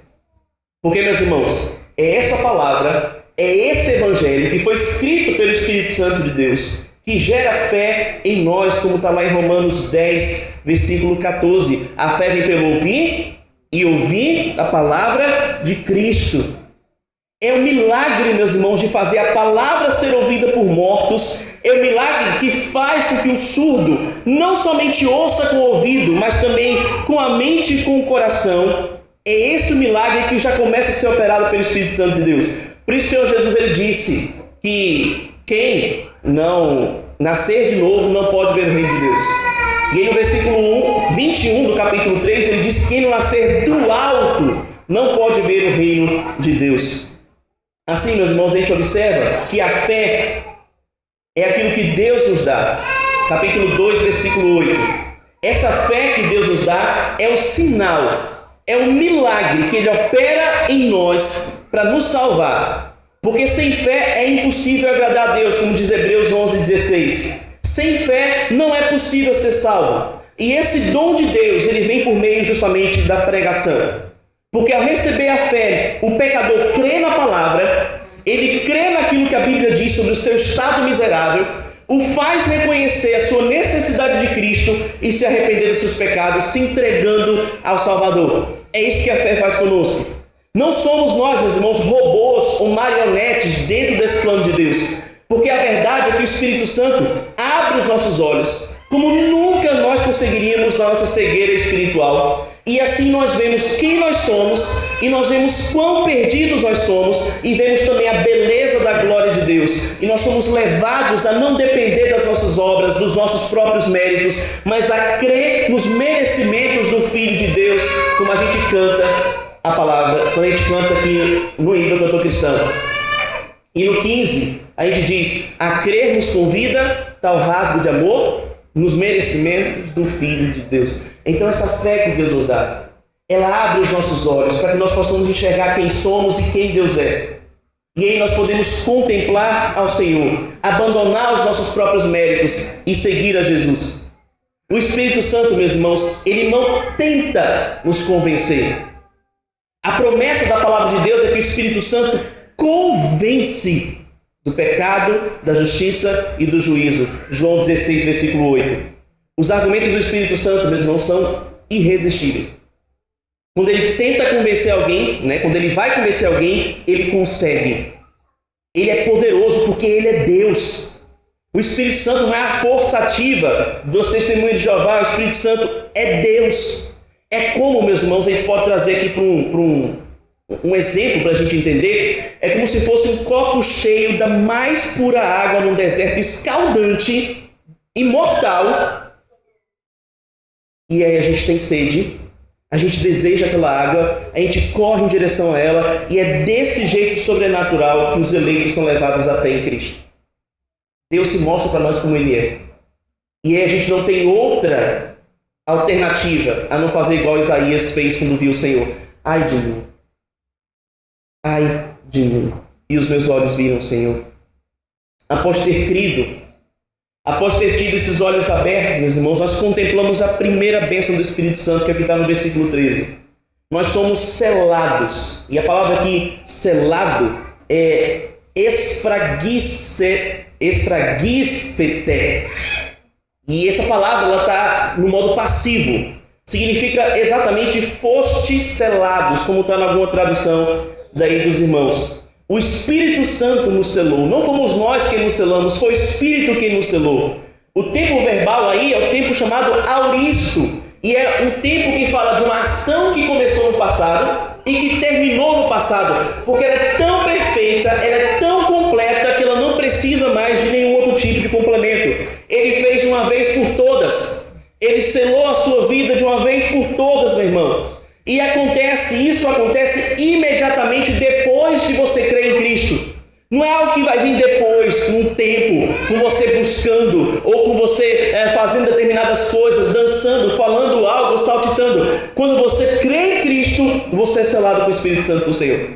Porque, meus irmãos, é essa palavra, é esse evangelho que foi escrito pelo Espírito Santo de Deus, que gera fé em nós, como está lá em Romanos 10, versículo 14. A fé vem pelo ouvir e ouvir a palavra de Cristo. É um milagre, meus irmãos, de fazer a palavra ser ouvida por mortos. É um milagre que faz com que o surdo não somente ouça com o ouvido, mas também com a mente e com o coração. É esse o milagre que já começa a ser operado pelo Espírito Santo de Deus. Por isso o Senhor Jesus ele disse que quem não nascer de novo não pode ver o reino de Deus. E aí no versículo 21 do capítulo 3 ele diz que quem não nascer do alto não pode ver o reino de Deus. Assim, meus irmãos, a gente observa que a fé é aquilo que Deus nos dá. Capítulo 2, versículo 8. Essa fé que Deus nos dá é o sinal, é o milagre que Ele opera em nós para nos salvar. Porque sem fé é impossível agradar a Deus, como diz Hebreus 11:16. Sem fé não é possível ser salvo. E esse dom de Deus, ele vem por meio justamente da pregação. Porque ao receber a fé, o pecador crê na palavra, ele crê naquilo que a Bíblia diz sobre o seu estado miserável, o faz reconhecer a sua necessidade de Cristo e se arrepender dos seus pecados, se entregando ao Salvador. É isso que a fé faz conosco. Não somos nós, meus irmãos, robôs ou marionetes dentro desse plano de Deus, porque a verdade é que o Espírito Santo abre os nossos olhos, como nunca nós conseguiríamos na nossa cegueira espiritual. E assim nós vemos quem nós somos, e nós vemos quão perdidos nós somos, e vemos também a beleza da glória de Deus. E nós somos levados a não depender das nossas obras, dos nossos próprios méritos, mas a crer nos merecimentos do Filho de Deus, como a gente canta a palavra, quando a gente canta aqui no hino do cantor cristão. E no 15, a gente diz: a crer nos convida tal rasgo de amor nos merecimentos do Filho de Deus. Então essa fé que Deus nos dá, ela abre os nossos olhos para que nós possamos enxergar quem somos e quem Deus é. E aí nós podemos contemplar ao Senhor, abandonar os nossos próprios méritos e seguir a Jesus. O Espírito Santo, meus irmãos, ele não tenta nos convencer. A promessa da palavra de Deus é que o Espírito Santo convence do pecado, da justiça e do juízo. João 16, versículo 8. Os argumentos do Espírito Santo, meus irmãos, são irresistíveis. Quando ele tenta convencer alguém, quando ele vai convencer alguém, ele consegue. Ele é poderoso porque ele é Deus. O Espírito Santo não é a força ativa dos testemunhos de Jeová. O Espírito Santo é Deus. É como, meus irmãos, a gente pode trazer aqui para um exemplo para a gente entender. É como se fosse um copo cheio da mais pura água num deserto escaldante, imortal. E aí a gente tem sede, a gente deseja aquela água, a gente corre em direção a ela, e é desse jeito sobrenatural que os eleitos são levados à fé em Cristo. Deus se mostra para nós como Ele é. E aí a gente não tem outra alternativa a não fazer igual Isaías fez quando viu o Senhor. Ai de mim. Ai de mim. E os meus olhos viram o Senhor. Após ter crido, após ter tido esses olhos abertos, meus irmãos, nós contemplamos a primeira bênção do Espírito Santo, que aqui está no versículo 13. Nós somos selados. E a palavra aqui, selado, é esfragisfete. E essa palavra ela está no modo passivo. Significa exatamente fostes selados, como está em alguma tradução daí dos irmãos. O Espírito Santo nos selou. Não fomos nós quem nos selamos, foi o Espírito quem nos selou. O tempo verbal aí é o tempo chamado auristo. E é um tempo que fala de uma ação que começou no passado e que terminou no passado. Porque ela é tão perfeita, ela é tão completa que ela não precisa mais de nenhum outro tipo de complemento. Ele fez de uma vez por todas. Ele selou a sua vida de uma vez por todas, meu irmão. E isso acontece imediatamente depois de você crer em Cristo. Não é algo que vai vir depois, num tempo, com você buscando, ou com você fazendo determinadas coisas, dançando, falando algo, saltitando. Quando você crê em Cristo, você é selado com o Espírito Santo do Senhor.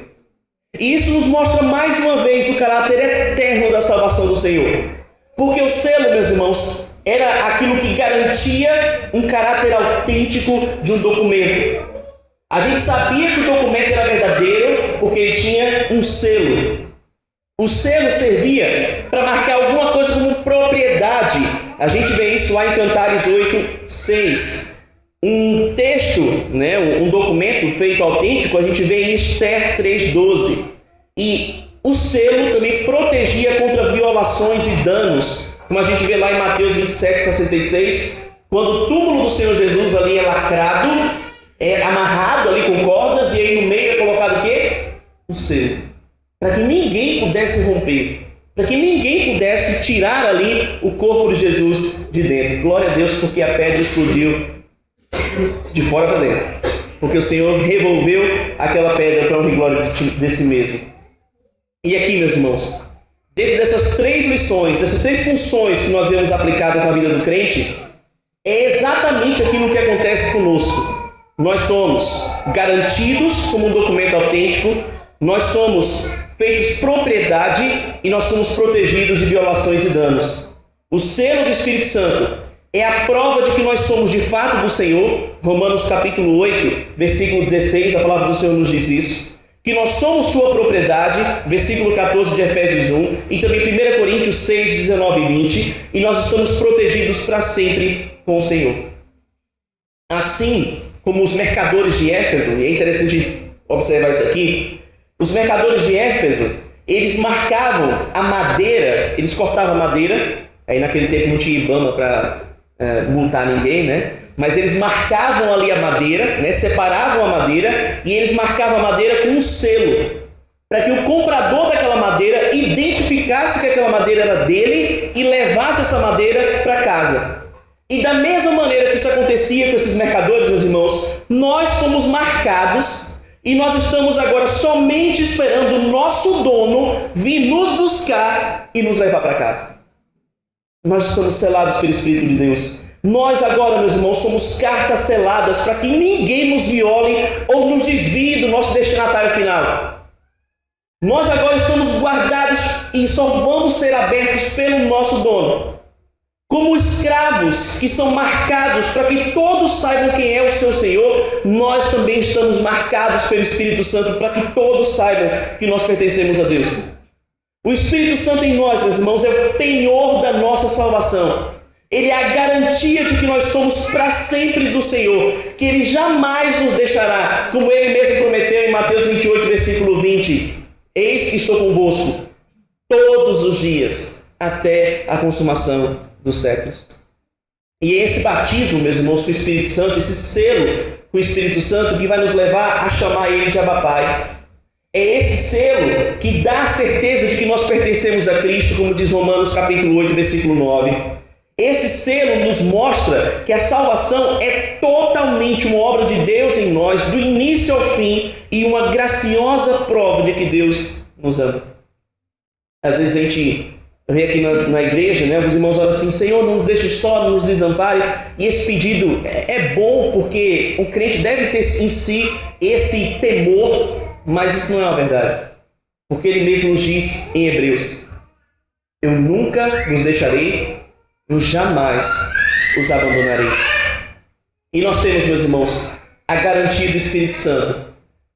E isso nos mostra mais uma vez o caráter eterno da salvação do Senhor. Porque o selo, meus irmãos, era aquilo que garantia um caráter autêntico de um documento. A gente sabia que o documento era verdadeiro porque ele tinha um selo. O selo servia para marcar alguma coisa como propriedade. A gente vê isso lá em Cantares 8:6. Um texto, um documento feito autêntico, a gente vê em Esther 3:12. E o selo também protegia contra violações e danos, como a gente vê lá em Mateus 27:66, quando o túmulo do Senhor Jesus ali é lacrado, é amarrado ali com cordas, e aí no meio é colocado o quê? O selo. Para que ninguém pudesse romper, para que ninguém pudesse tirar ali o corpo de Jesus de dentro. Glória a Deus, porque a pedra explodiu de fora para dentro. Porque o Senhor revolveu aquela pedra para honra e glória de si mesmo. E aqui, meus irmãos, dentro dessas três lições, dessas três funções que nós vemos aplicadas na vida do crente, é exatamente aquilo que acontece conosco. Nós somos garantidos como um documento autêntico, nós somos feitos propriedade e nós somos protegidos de violações e danos. O selo do Espírito Santo é a prova de que nós somos de fato do Senhor. Romanos capítulo 8, versículo 16, a palavra do Senhor nos diz isso. que nós somos sua propriedade, versículo 14 de Efésios 1, e também 1 Coríntios 6, 19 e 20, e nós estamos protegidos para sempre com o Senhor. Assim como os mercadores de Éfeso, e é interessante observar isso aqui, os mercadores de Éfeso, eles marcavam a madeira, eles cortavam a madeira, aí naquele tempo não tinha Ibama para multar ninguém, né? Mas eles marcavam ali a madeira, né? Separavam a madeira e eles marcavam a madeira com um selo, para que o comprador daquela madeira identificasse que aquela madeira era dele e levasse essa madeira para casa. E da mesma maneira que isso acontecia com esses mercadores, meus irmãos, nós fomos marcados e nós estamos agora somente esperando o nosso dono vir nos buscar e nos levar para casa. Nós estamos selados pelo Espírito de Deus. Nós agora, meus irmãos, somos cartas seladas para que ninguém nos viole ou nos desvie do nosso destinatário final. Nós agora estamos guardados e só vamos ser abertos pelo nosso dono. Como escravos que são marcados para que todos saibam quem é o seu Senhor, nós também estamos marcados pelo Espírito Santo para que todos saibam que nós pertencemos a Deus. O Espírito Santo em nós, meus irmãos, é o penhor da nossa salvação. Ele é a garantia de que nós somos para sempre do Senhor, que Ele jamais nos deixará, como Ele mesmo prometeu em Mateus 28, versículo 20. Eis que estou convosco todos os dias, até a consumação dos séculos. E é esse batismo, meus irmãos, com o Espírito Santo, esse selo com o Espírito Santo, que vai nos levar a chamar Ele de Abba Pai. É esse selo que dá a certeza de que nós pertencemos a Cristo, como diz Romanos capítulo 8, versículo 9. Esse selo nos mostra que a salvação é totalmente uma obra de Deus em nós, do início ao fim, e uma graciosa prova de que Deus nos ama. Às vezes a gente vê aqui na igreja, né, os irmãos oram assim: Senhor, não nos deixe só, não nos desampare. E esse pedido é bom, porque o crente deve ter em si esse temor, mas isso não é uma verdade. Porque Ele mesmo nos diz em Hebreus: eu nunca vos deixarei, eu jamais os abandonarei. E nós temos, meus irmãos, a garantia do Espírito Santo.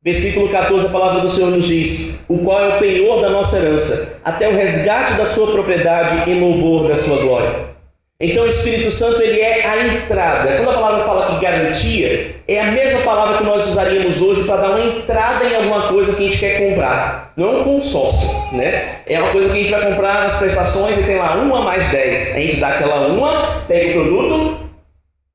Versículo 14, a palavra do Senhor nos diz: o qual é o penhor da nossa herança, até o resgate da sua propriedade em louvor da sua glória. Então o Espírito Santo, ele é a entrada. Quando a palavra fala que garantia, é a mesma palavra que nós usaríamos hoje para dar uma entrada em alguma coisa que a gente quer comprar. Não é um consórcio, né? É uma coisa que a gente vai comprar nas prestações e tem lá 1 mais 10. A gente dá aquela 1, pega o produto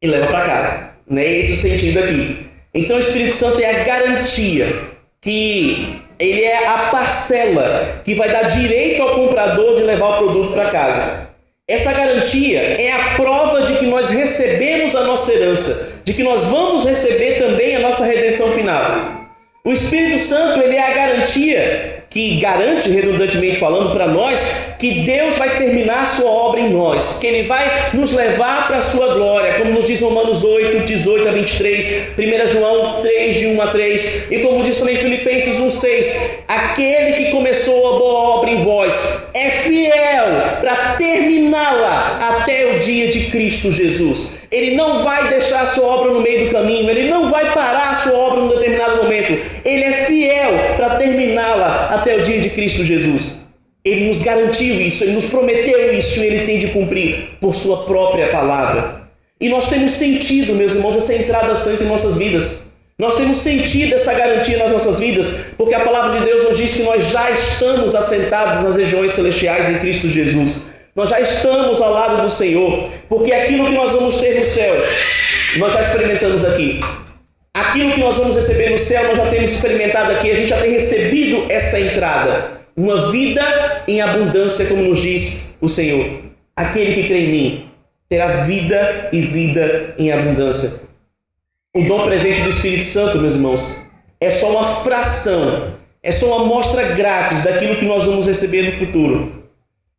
e leva para casa. Não é esse o sentido aqui. Então o Espírito Santo é a garantia, que ele é a parcela que vai dar direito ao comprador de levar o produto para casa. Essa garantia é a prova de que nós recebemos a nossa herança, de que nós vamos receber também a nossa redenção final. O Espírito Santo, ele é a garantia que garante, redundantemente falando, para nós, que Deus vai terminar a sua obra em nós, que Ele vai nos levar para a sua glória, como nos diz Romanos 8, 18 a 23, 1 João 3, de 1 a 3, e como diz também Filipenses 1, 6, aquele que começou a boa obra em vós é fiel para terminá-la até o dia de Cristo Jesus. Ele não vai deixar a sua obra no meio do caminho, Ele não vai parar a sua obra num determinado momento. Ele é fiel para terminá-la até o dia de Cristo Jesus. Ele nos garantiu isso, Ele nos prometeu isso, e Ele tem de cumprir por sua própria palavra. E nós temos sentido, meus irmãos, essa entrada santa em nossas vidas. Nós temos sentido essa garantia nas nossas vidas, porque a palavra de Deus nos diz que nós já estamos assentados nas regiões celestiais em Cristo Jesus. Nós já estamos ao lado do Senhor, porque aquilo que nós vamos ter no céu, nós já experimentamos aqui. Aquilo que nós vamos receber no céu, nós já temos experimentado aqui, a gente já tem recebido essa entrada. Uma vida em abundância, como nos diz o Senhor. Aquele que crê em mim terá vida e vida em abundância. O dom presente do Espírito Santo, meus irmãos, é só uma fração, é só uma amostra grátis daquilo que nós vamos receber no futuro.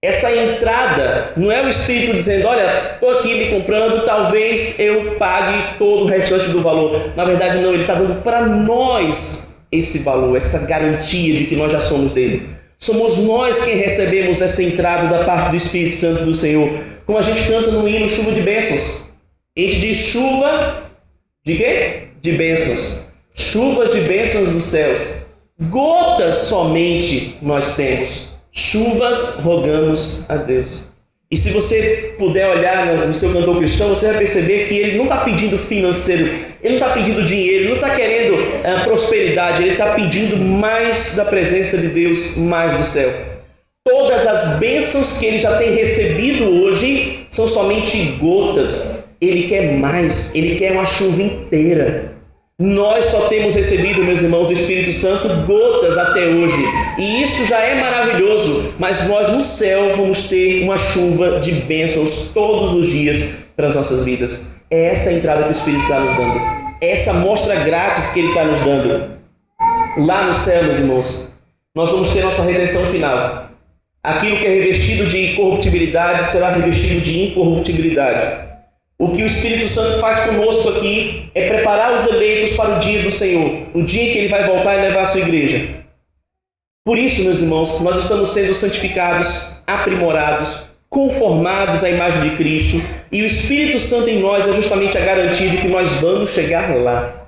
Essa entrada não é o Espírito dizendo: olha, estou aqui me comprando, talvez eu pague todo o restante do valor. Na verdade não, Ele está dando para nós esse valor, essa garantia de que nós já somos dele. Somos nós quem recebemos essa entrada da parte do Espírito Santo do Senhor. Como a gente canta no hino Chuva de Bênçãos. A gente diz chuva de quê? De bênçãos. Chuvas de bênçãos dos céus. Gotas somente nós temos. Chuvas rogamos a Deus. E se você puder olhar no seu cantor cristão, você vai perceber que ele não está pedindo financeiro, ele não está pedindo dinheiro, ele não está querendo prosperidade, ele está pedindo mais da presença de Deus, mais do céu. Todas as bênçãos que ele já tem recebido hoje são somente gotas. Ele quer mais, ele quer uma chuva inteira. Nós só temos recebido, meus irmãos, do Espírito Santo gotas até hoje. E isso já é maravilhoso. Mas nós no céu vamos ter uma chuva de bênçãos todos os dias para as nossas vidas. É essa a entrada que o Espírito está nos dando. É essa mostra grátis que ele está nos dando. Lá no céu, meus irmãos, nós vamos ter nossa redenção final. Aquilo que é revestido de corruptibilidade será revestido de incorruptibilidade. O que o Espírito Santo faz conosco aqui é preparar os eleitos para o dia do Senhor, o dia em que Ele vai voltar e levar a sua igreja. Por isso, meus irmãos, nós estamos sendo santificados, aprimorados, conformados à imagem de Cristo, e o Espírito Santo em nós é justamente a garantia de que nós vamos chegar lá.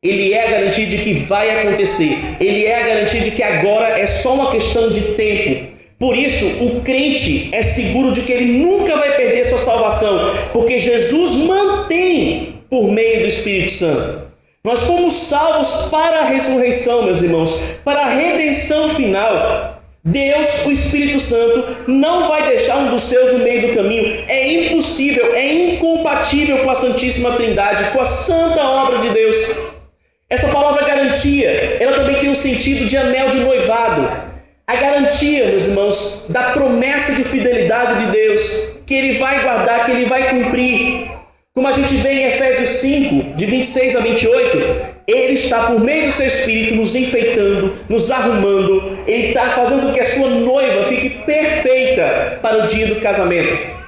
Ele é a garantia de que vai acontecer. Ele é a garantia de que agora é só uma questão de tempo. Por isso, o crente é seguro de que ele nunca vai perder sua salvação, porque Jesus mantém por meio do Espírito Santo. Nós fomos salvos para a ressurreição, meus irmãos, para a redenção final. Deus, o Espírito Santo, não vai deixar um dos seus no meio do caminho. É impossível, é incompatível com a Santíssima Trindade, com a santa obra de Deus. Essa palavra garantia, ela também tem um sentido de anel de noivado. A garantia, meus irmãos, da promessa de fidelidade de Deus, que Ele vai guardar, que Ele vai cumprir. Como a gente vê em Efésios 5, de 26 a 28, Ele está, por meio do seu Espírito, nos enfeitando, nos arrumando. Ele está fazendo com que a sua noiva fique perfeita para o dia do casamento.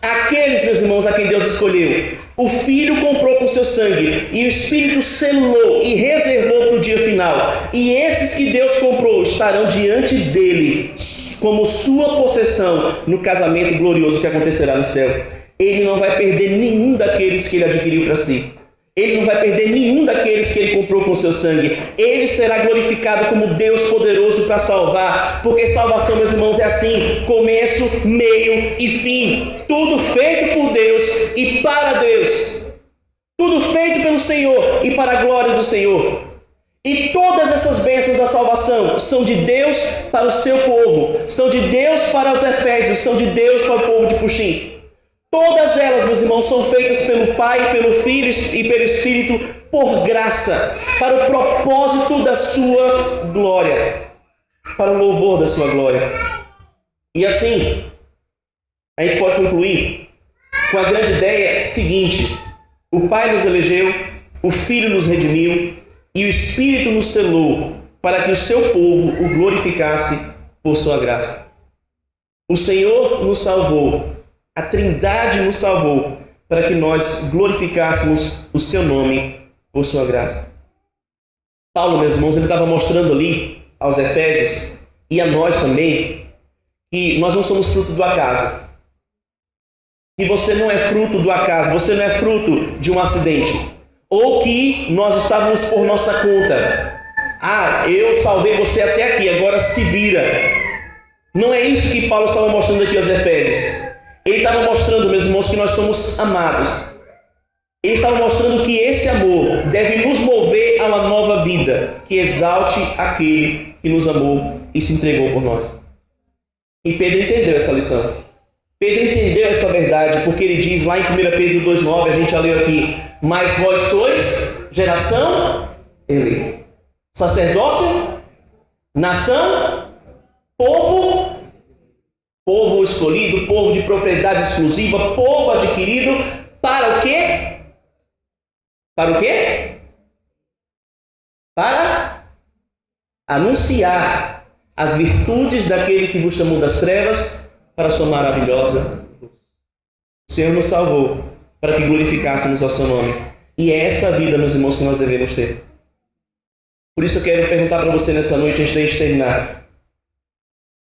Aqueles, meus irmãos, a quem Deus escolheu, o Filho comprou com seu sangue, e o Espírito selou e reservou para o dia final. E esses que Deus comprou estarão diante dele como sua possessão no casamento glorioso que acontecerá no céu. Ele não vai perder nenhum daqueles que ele adquiriu para si. Ele não vai perder nenhum daqueles que ele comprou com seu sangue. Ele será glorificado como Deus poderoso para salvar. Porque salvação, meus irmãos, é assim: começo, meio e fim. Tudo feito por Deus e para Deus. Tudo feito pelo Senhor e para a glória do Senhor. E todas essas bênçãos da salvação são de Deus para o seu povo. São de Deus para os Efésios. São de Deus para o povo de Puxim. Todas elas, meus irmãos, são feitas pelo Pai, pelo Filho e pelo Espírito por graça, para o propósito da sua glória, para o louvor da sua glória. E assim, a gente pode concluir com a grande ideia seguinte: o Pai nos elegeu, o Filho nos redimiu e o Espírito nos selou para que o seu povo o glorificasse por sua graça. O Senhor nos salvou. A Trindade nos salvou para que nós glorificássemos o seu nome por sua graça. Paulo, meus irmãos, ele estava mostrando ali aos Efésios e a nós também que nós não somos fruto do acaso. Que você não é fruto do acaso, você não é fruto de um acidente. Ou que nós estávamos por nossa conta. Eu salvei você até aqui, agora se vira. Não é isso que Paulo estava mostrando aqui aos Efésios. Ele estava mostrando, meus irmãos, que nós somos amados. Ele estava mostrando que esse amor deve nos mover a uma nova vida, que exalte aquele que nos amou e se entregou por nós. E Pedro entendeu essa lição. Pedro entendeu essa verdade, porque ele diz lá em 1 Pedro 2,9, a gente já leu aqui: mas vós sois geração eleita, sacerdócio, nação, povo escolhido, povo de propriedade exclusiva, povo adquirido, para o quê? Para o quê? Para anunciar as virtudes daquele que vos chamou das trevas para a sua maravilhosa luz. O Senhor nos salvou para que glorificássemos ao seu nome. E é essa vida, meus irmãos, que nós devemos ter. Por isso eu quero perguntar para você nessa noite, antes de terminar.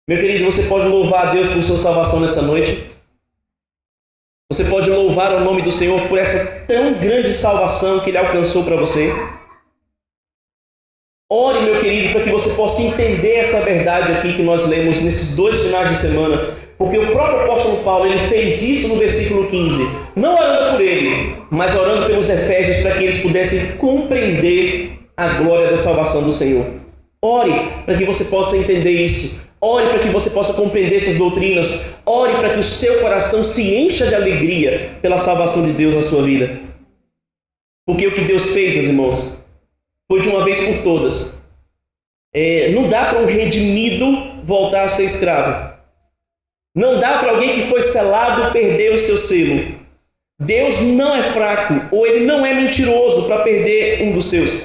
Meu querido, você pode louvar a Deus por sua salvação nessa noite? Você pode louvar o nome do Senhor por essa tão grande salvação que Ele alcançou para você? Ore, meu querido, para que você possa entender essa verdade aqui que nós lemos nesses 2 finais de semana, porque o próprio apóstolo Paulo ele fez isso no versículo 15, não orando por ele, mas orando pelos Efésios para que eles pudessem compreender a glória da salvação do Senhor. Ore para que você possa entender isso. Ore para que você possa compreender essas doutrinas. Ore para que o seu coração se encha de alegria pela salvação de Deus na sua vida. Porque o que Deus fez, meus irmãos, foi de uma vez por todas. Não dá para um redimido voltar a ser escravo. Não dá para alguém que foi selado perder o seu selo. Deus não é fraco ou ele não é mentiroso para perder um dos seus.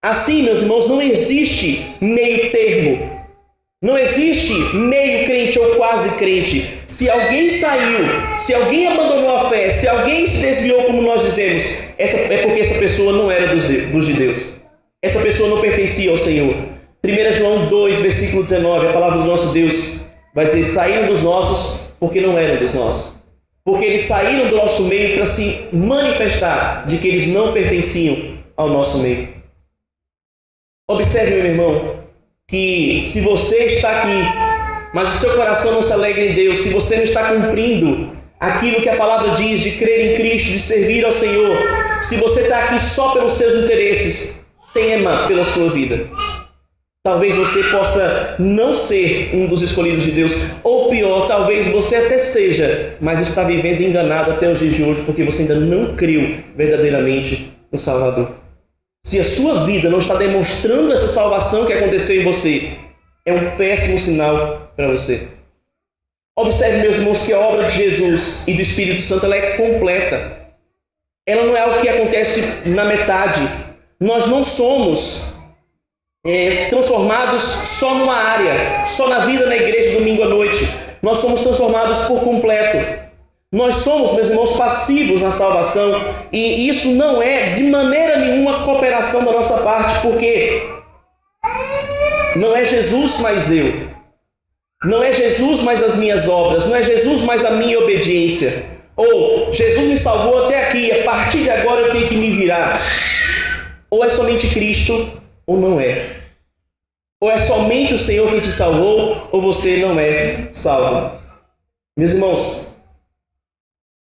Assim, meus irmãos, não existe meio termo. Não existe meio crente ou quase crente. Se alguém saiu, se alguém abandonou a fé, se alguém se desviou, como nós dizemos, é porque essa pessoa não era dos de Deus. Essa pessoa não pertencia ao Senhor. 1 João 2, versículo 19, a palavra do nosso Deus vai dizer: saíram dos nossos porque não eram dos nossos. Porque eles saíram do nosso meio para se manifestar de que eles não pertenciam ao nosso meio. Observe, meu irmão, que se você está aqui, mas o seu coração não se alegra em Deus, se você não está cumprindo aquilo que a palavra diz de crer em Cristo, de servir ao Senhor, se você está aqui só pelos seus interesses, tema pela sua vida. Talvez você possa não ser um dos escolhidos de Deus, ou pior, talvez você até seja, mas está vivendo enganado até os dias de hoje, porque você ainda não creu verdadeiramente no Salvador. Se a sua vida não está demonstrando essa salvação que aconteceu em você, é um péssimo sinal para você. Observe, meus irmãos, que a obra de Jesus e do Espírito Santo ela é completa. Ela não é algo que acontece na metade. Nós não somos transformados só numa área, só na vida na igreja domingo à noite. Nós somos transformados por completo. Nós somos, meus irmãos, passivos na salvação, e isso não é de maneira nenhuma cooperação da nossa parte, porque não é Jesus mais eu, não é Jesus mais as minhas obras, não é Jesus mais a minha obediência, ou Jesus me salvou até aqui, a partir de agora eu tenho que me virar. Ou é somente Cristo ou não é. Ou é somente o Senhor que te salvou, ou você não é salvo. Meus irmãos,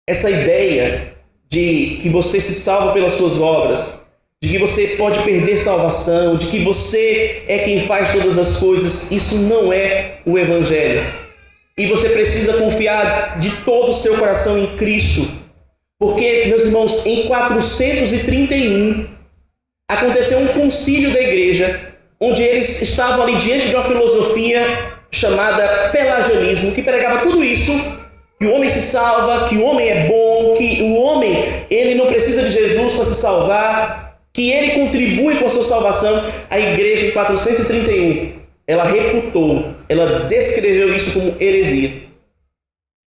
essa ideia de que você se salva pelas suas obras, de que você pode perder salvação, de que você é quem faz todas as coisas, isso não é o Evangelho. E você precisa confiar de todo o seu coração em Cristo. Porque, meus irmãos, em 431, aconteceu um concílio da igreja, onde eles estavam ali diante de uma filosofia chamada pelagianismo, que pregava tudo isso, que o homem se salva, que o homem é bom, que o homem ele não precisa de Jesus para se salvar, que ele contribui com a sua salvação. A igreja em 431, ela reputou, ela descreveu isso como heresia.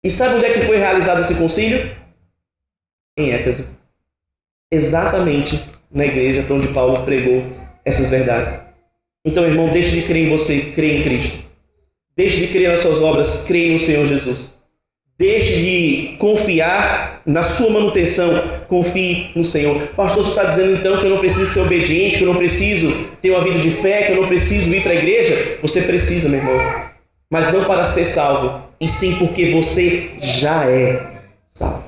E sabe onde é que foi realizado esse concílio? Em Éfeso. Exatamente na igreja onde Paulo pregou essas verdades. Então, irmão, deixe de crer em você, crê em Cristo. Deixe de crer nas suas obras, crê no Senhor Jesus. Deixe de confiar na sua manutenção, confie no Senhor. Pastor, você está dizendo então que eu não preciso ser obediente, que eu não preciso ter uma vida de fé, que eu não preciso ir para a igreja? Você precisa, meu irmão, mas não para ser salvo, e sim porque você já é salvo.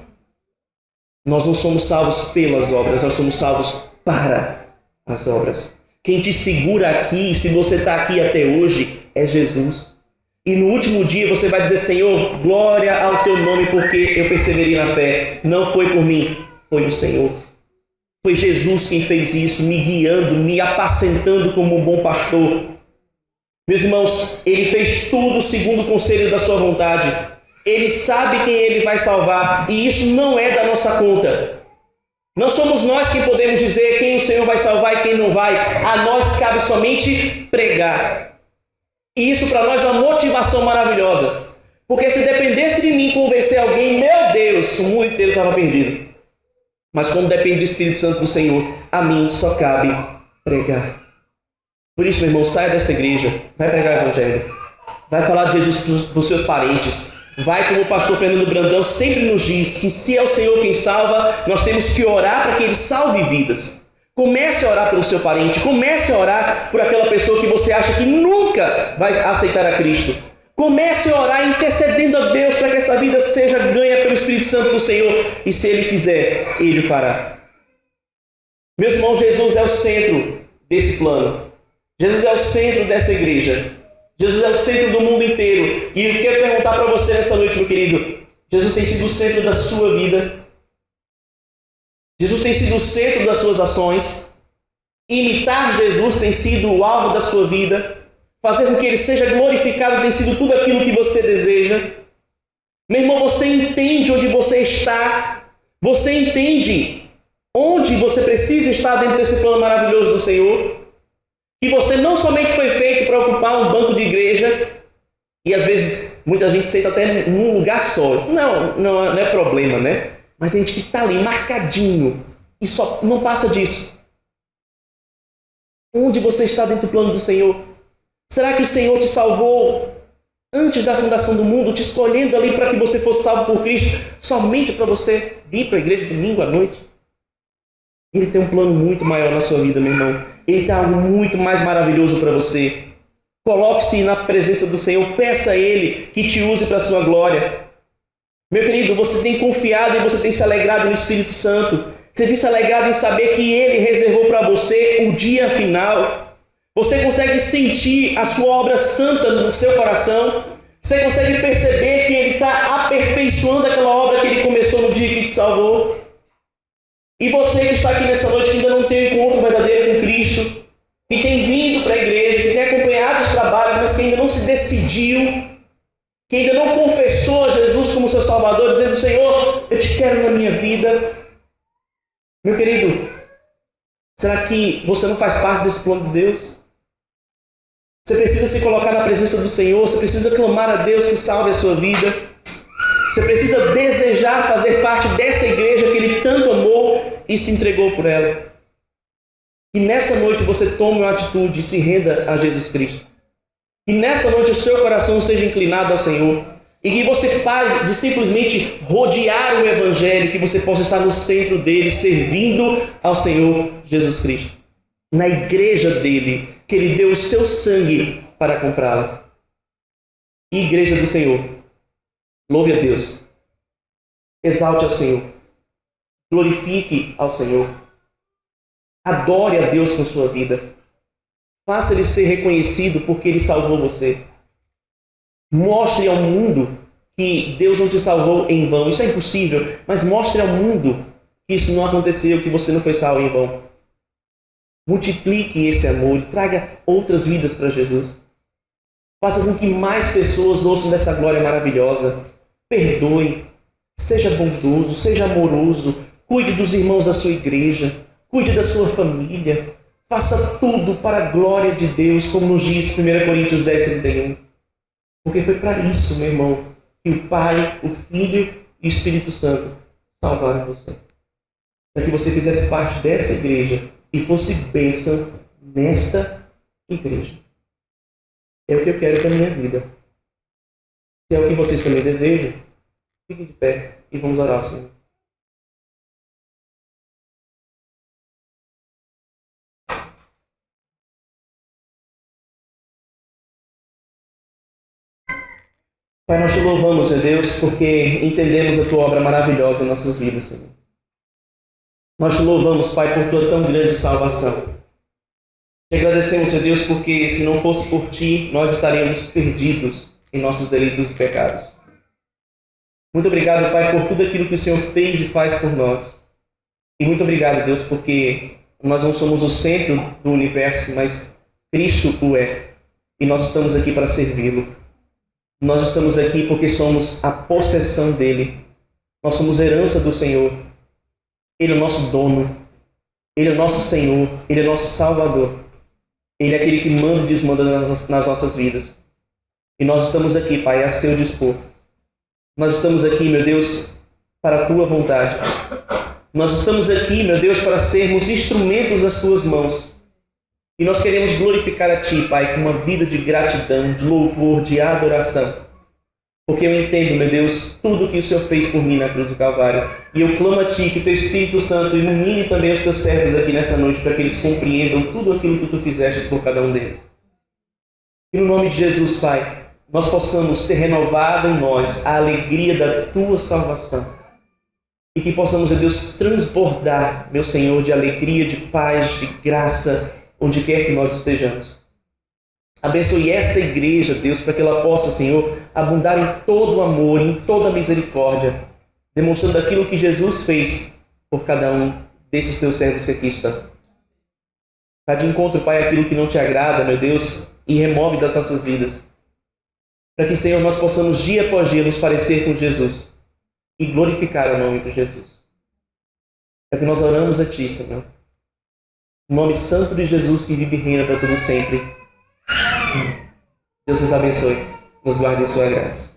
Nós não somos salvos pelas obras, nós somos salvos para as obras. Quem te segura aqui, se você está aqui até hoje, é Jesus. E no último dia você vai dizer: Senhor, glória ao teu nome, porque eu perseverei na fé. Não foi por mim, foi o Senhor. Foi Jesus quem fez isso, me guiando, me apacentando como um bom pastor. Meus irmãos, Ele fez tudo segundo o conselho da sua vontade. Ele sabe quem Ele vai salvar, e isso não é da nossa conta. Não somos nós quem podemos dizer quem o Senhor vai salvar e quem não vai. A nós cabe somente pregar. E isso para nós é uma motivação maravilhosa. Porque se dependesse de mim convencer alguém, meu Deus, o mundo inteiro estava perdido. Mas como depende do Espírito Santo do Senhor, a mim só cabe pregar. Por isso, meu irmão, saia dessa igreja, vai pregar o Evangelho. Vai falar de Jesus para os seus parentes. Vai, como o pastor Fernando Brandão sempre nos diz, que se é o Senhor quem salva, nós temos que orar para que Ele salve vidas. Comece a orar pelo seu parente, comece a orar por aquela pessoa que você acha que nunca vai aceitar a Cristo. Comece a orar intercedendo a Deus para que essa vida seja ganha pelo Espírito Santo do Senhor. E se Ele quiser, Ele fará. Meus irmãos, Jesus é o centro desse plano. Jesus é o centro dessa igreja. Jesus é o centro do mundo inteiro. E eu quero perguntar para você nessa noite, meu querido. Jesus tem sido o centro da sua vida? Jesus tem sido o centro das suas ações? Imitar Jesus tem sido o alvo da sua vida? Fazer com que Ele seja glorificado tem sido tudo aquilo que você deseja? Meu irmão, você entende onde você está? Você entende onde você precisa estar dentro desse plano maravilhoso do Senhor? Que você não somente foi feito para ocupar um banco de igreja, e às vezes muita gente senta até num lugar só. Não é problema, né? Mas tem gente que está ali marcadinho e só não passa disso. Onde você está dentro do plano do Senhor? Será que o Senhor te salvou antes da fundação do mundo, te escolhendo ali para que você fosse salvo por Cristo, somente para você vir para a igreja domingo à noite? Ele tem um plano muito maior na sua vida, meu irmão. Ele tem algo muito mais maravilhoso para você. Coloque-se na presença do Senhor, peça a Ele que te use para a sua glória. Meu querido, você tem confiado e você tem se alegrado no Espírito Santo. Você tem se alegrado em saber que Ele reservou para você o dia final. Você consegue sentir a sua obra santa no seu coração. Você consegue perceber que Ele está aperfeiçoando aquela obra que Ele começou no dia que te salvou. E você que está aqui nessa noite, que ainda não tem um encontro verdadeiro com Cristo, que tem vindo para a igreja, que tem acompanhado os trabalhos, mas que ainda não se decidiu, que ainda não confessou a Jesus como seu Salvador, dizendo: Senhor, eu te quero na minha vida. Meu querido, será que você não faz parte desse plano de Deus? Você precisa se colocar na presença do Senhor, você precisa clamar a Deus que salve a sua vida. Você precisa desejar fazer parte dessa igreja que Ele tanto amou e se entregou por ela. Que nessa noite você tome uma atitude e se renda a Jesus Cristo. Que nessa noite o seu coração seja inclinado ao Senhor. E que você pare de simplesmente rodear o Evangelho, que você possa estar no centro dele, servindo ao Senhor Jesus Cristo. Na igreja dele, que Ele deu o seu sangue para comprá-la. Igreja do Senhor, louve a Deus. Exalte ao Senhor. Glorifique ao Senhor. Adore a Deus com sua vida. Faça Ele ser reconhecido porque Ele salvou você. Mostre ao mundo que Deus não te salvou em vão. Isso é impossível, mas mostre ao mundo que isso não aconteceu, que você não foi salvo em vão. Multiplique esse amor e traga outras vidas para Jesus. Faça com que mais pessoas ouçam dessa glória maravilhosa. Perdoe, seja bondoso, seja amoroso, cuide dos irmãos da sua igreja, cuide da sua família. Faça tudo para a glória de Deus, como nos diz 1 Coríntios 10:31. Porque foi para isso, meu irmão, que o Pai, o Filho e o Espírito Santo salvaram você. Para que você fizesse parte dessa igreja e fosse bênção nesta igreja. É o que eu quero para a minha vida. Se é o que vocês também desejam, fiquem de pé e vamos orar ao Senhor. Pai, nós te louvamos, meu Deus, porque entendemos a Tua obra maravilhosa em nossas vidas, Senhor. Nós te louvamos, Pai, por Tua tão grande salvação. Te agradecemos, meu Deus, porque se não fosse por Ti, nós estaríamos perdidos em nossos delitos e pecados. Muito obrigado, Pai, por tudo aquilo que o Senhor fez e faz por nós. E muito obrigado, Deus, porque nós não somos o centro do universo, mas Cristo o é. E nós estamos aqui para servi-lo. Nós estamos aqui porque somos a possessão dEle. Nós somos herança do Senhor. Ele é o nosso dono. Ele é o nosso Senhor. Ele é o nosso Salvador. Ele é aquele que manda e desmanda nas nossas vidas. E nós estamos aqui, Pai, a seu dispor. Nós estamos aqui, meu Deus, para a Tua vontade. Nós estamos aqui, meu Deus, para sermos instrumentos das Tuas mãos. E nós queremos glorificar a Ti, Pai, com uma vida de gratidão, de louvor, de adoração. Porque eu entendo, meu Deus, tudo que o Senhor fez por mim na cruz do Calvário. E eu clamo a Ti que Teu Espírito Santo ilumine também os Teus servos aqui nessa noite, para que eles compreendam tudo aquilo que Tu fizeste por cada um deles. E no nome de Jesus, Pai, nós possamos ter renovado em nós a alegria da Tua salvação. E que possamos, meu Deus, transbordar, meu Senhor, de alegria, de paz, de graça, onde quer que nós estejamos. Abençoe esta igreja, Deus, para que ela possa, Senhor, abundar em todo o amor, em toda a misericórdia, demonstrando aquilo que Jesus fez por cada um desses Teus servos que aqui estão. Vá de encontro, Pai, aquilo que não Te agrada, meu Deus, e remove das nossas vidas. Para que, Senhor, nós possamos dia após dia nos parecer com Jesus e glorificar o nome de Jesus. Para que nós oramos a Ti, Senhor. Em nome santo de Jesus, que vive e reina para todo sempre. Deus nos abençoe, nos guarde em sua graça.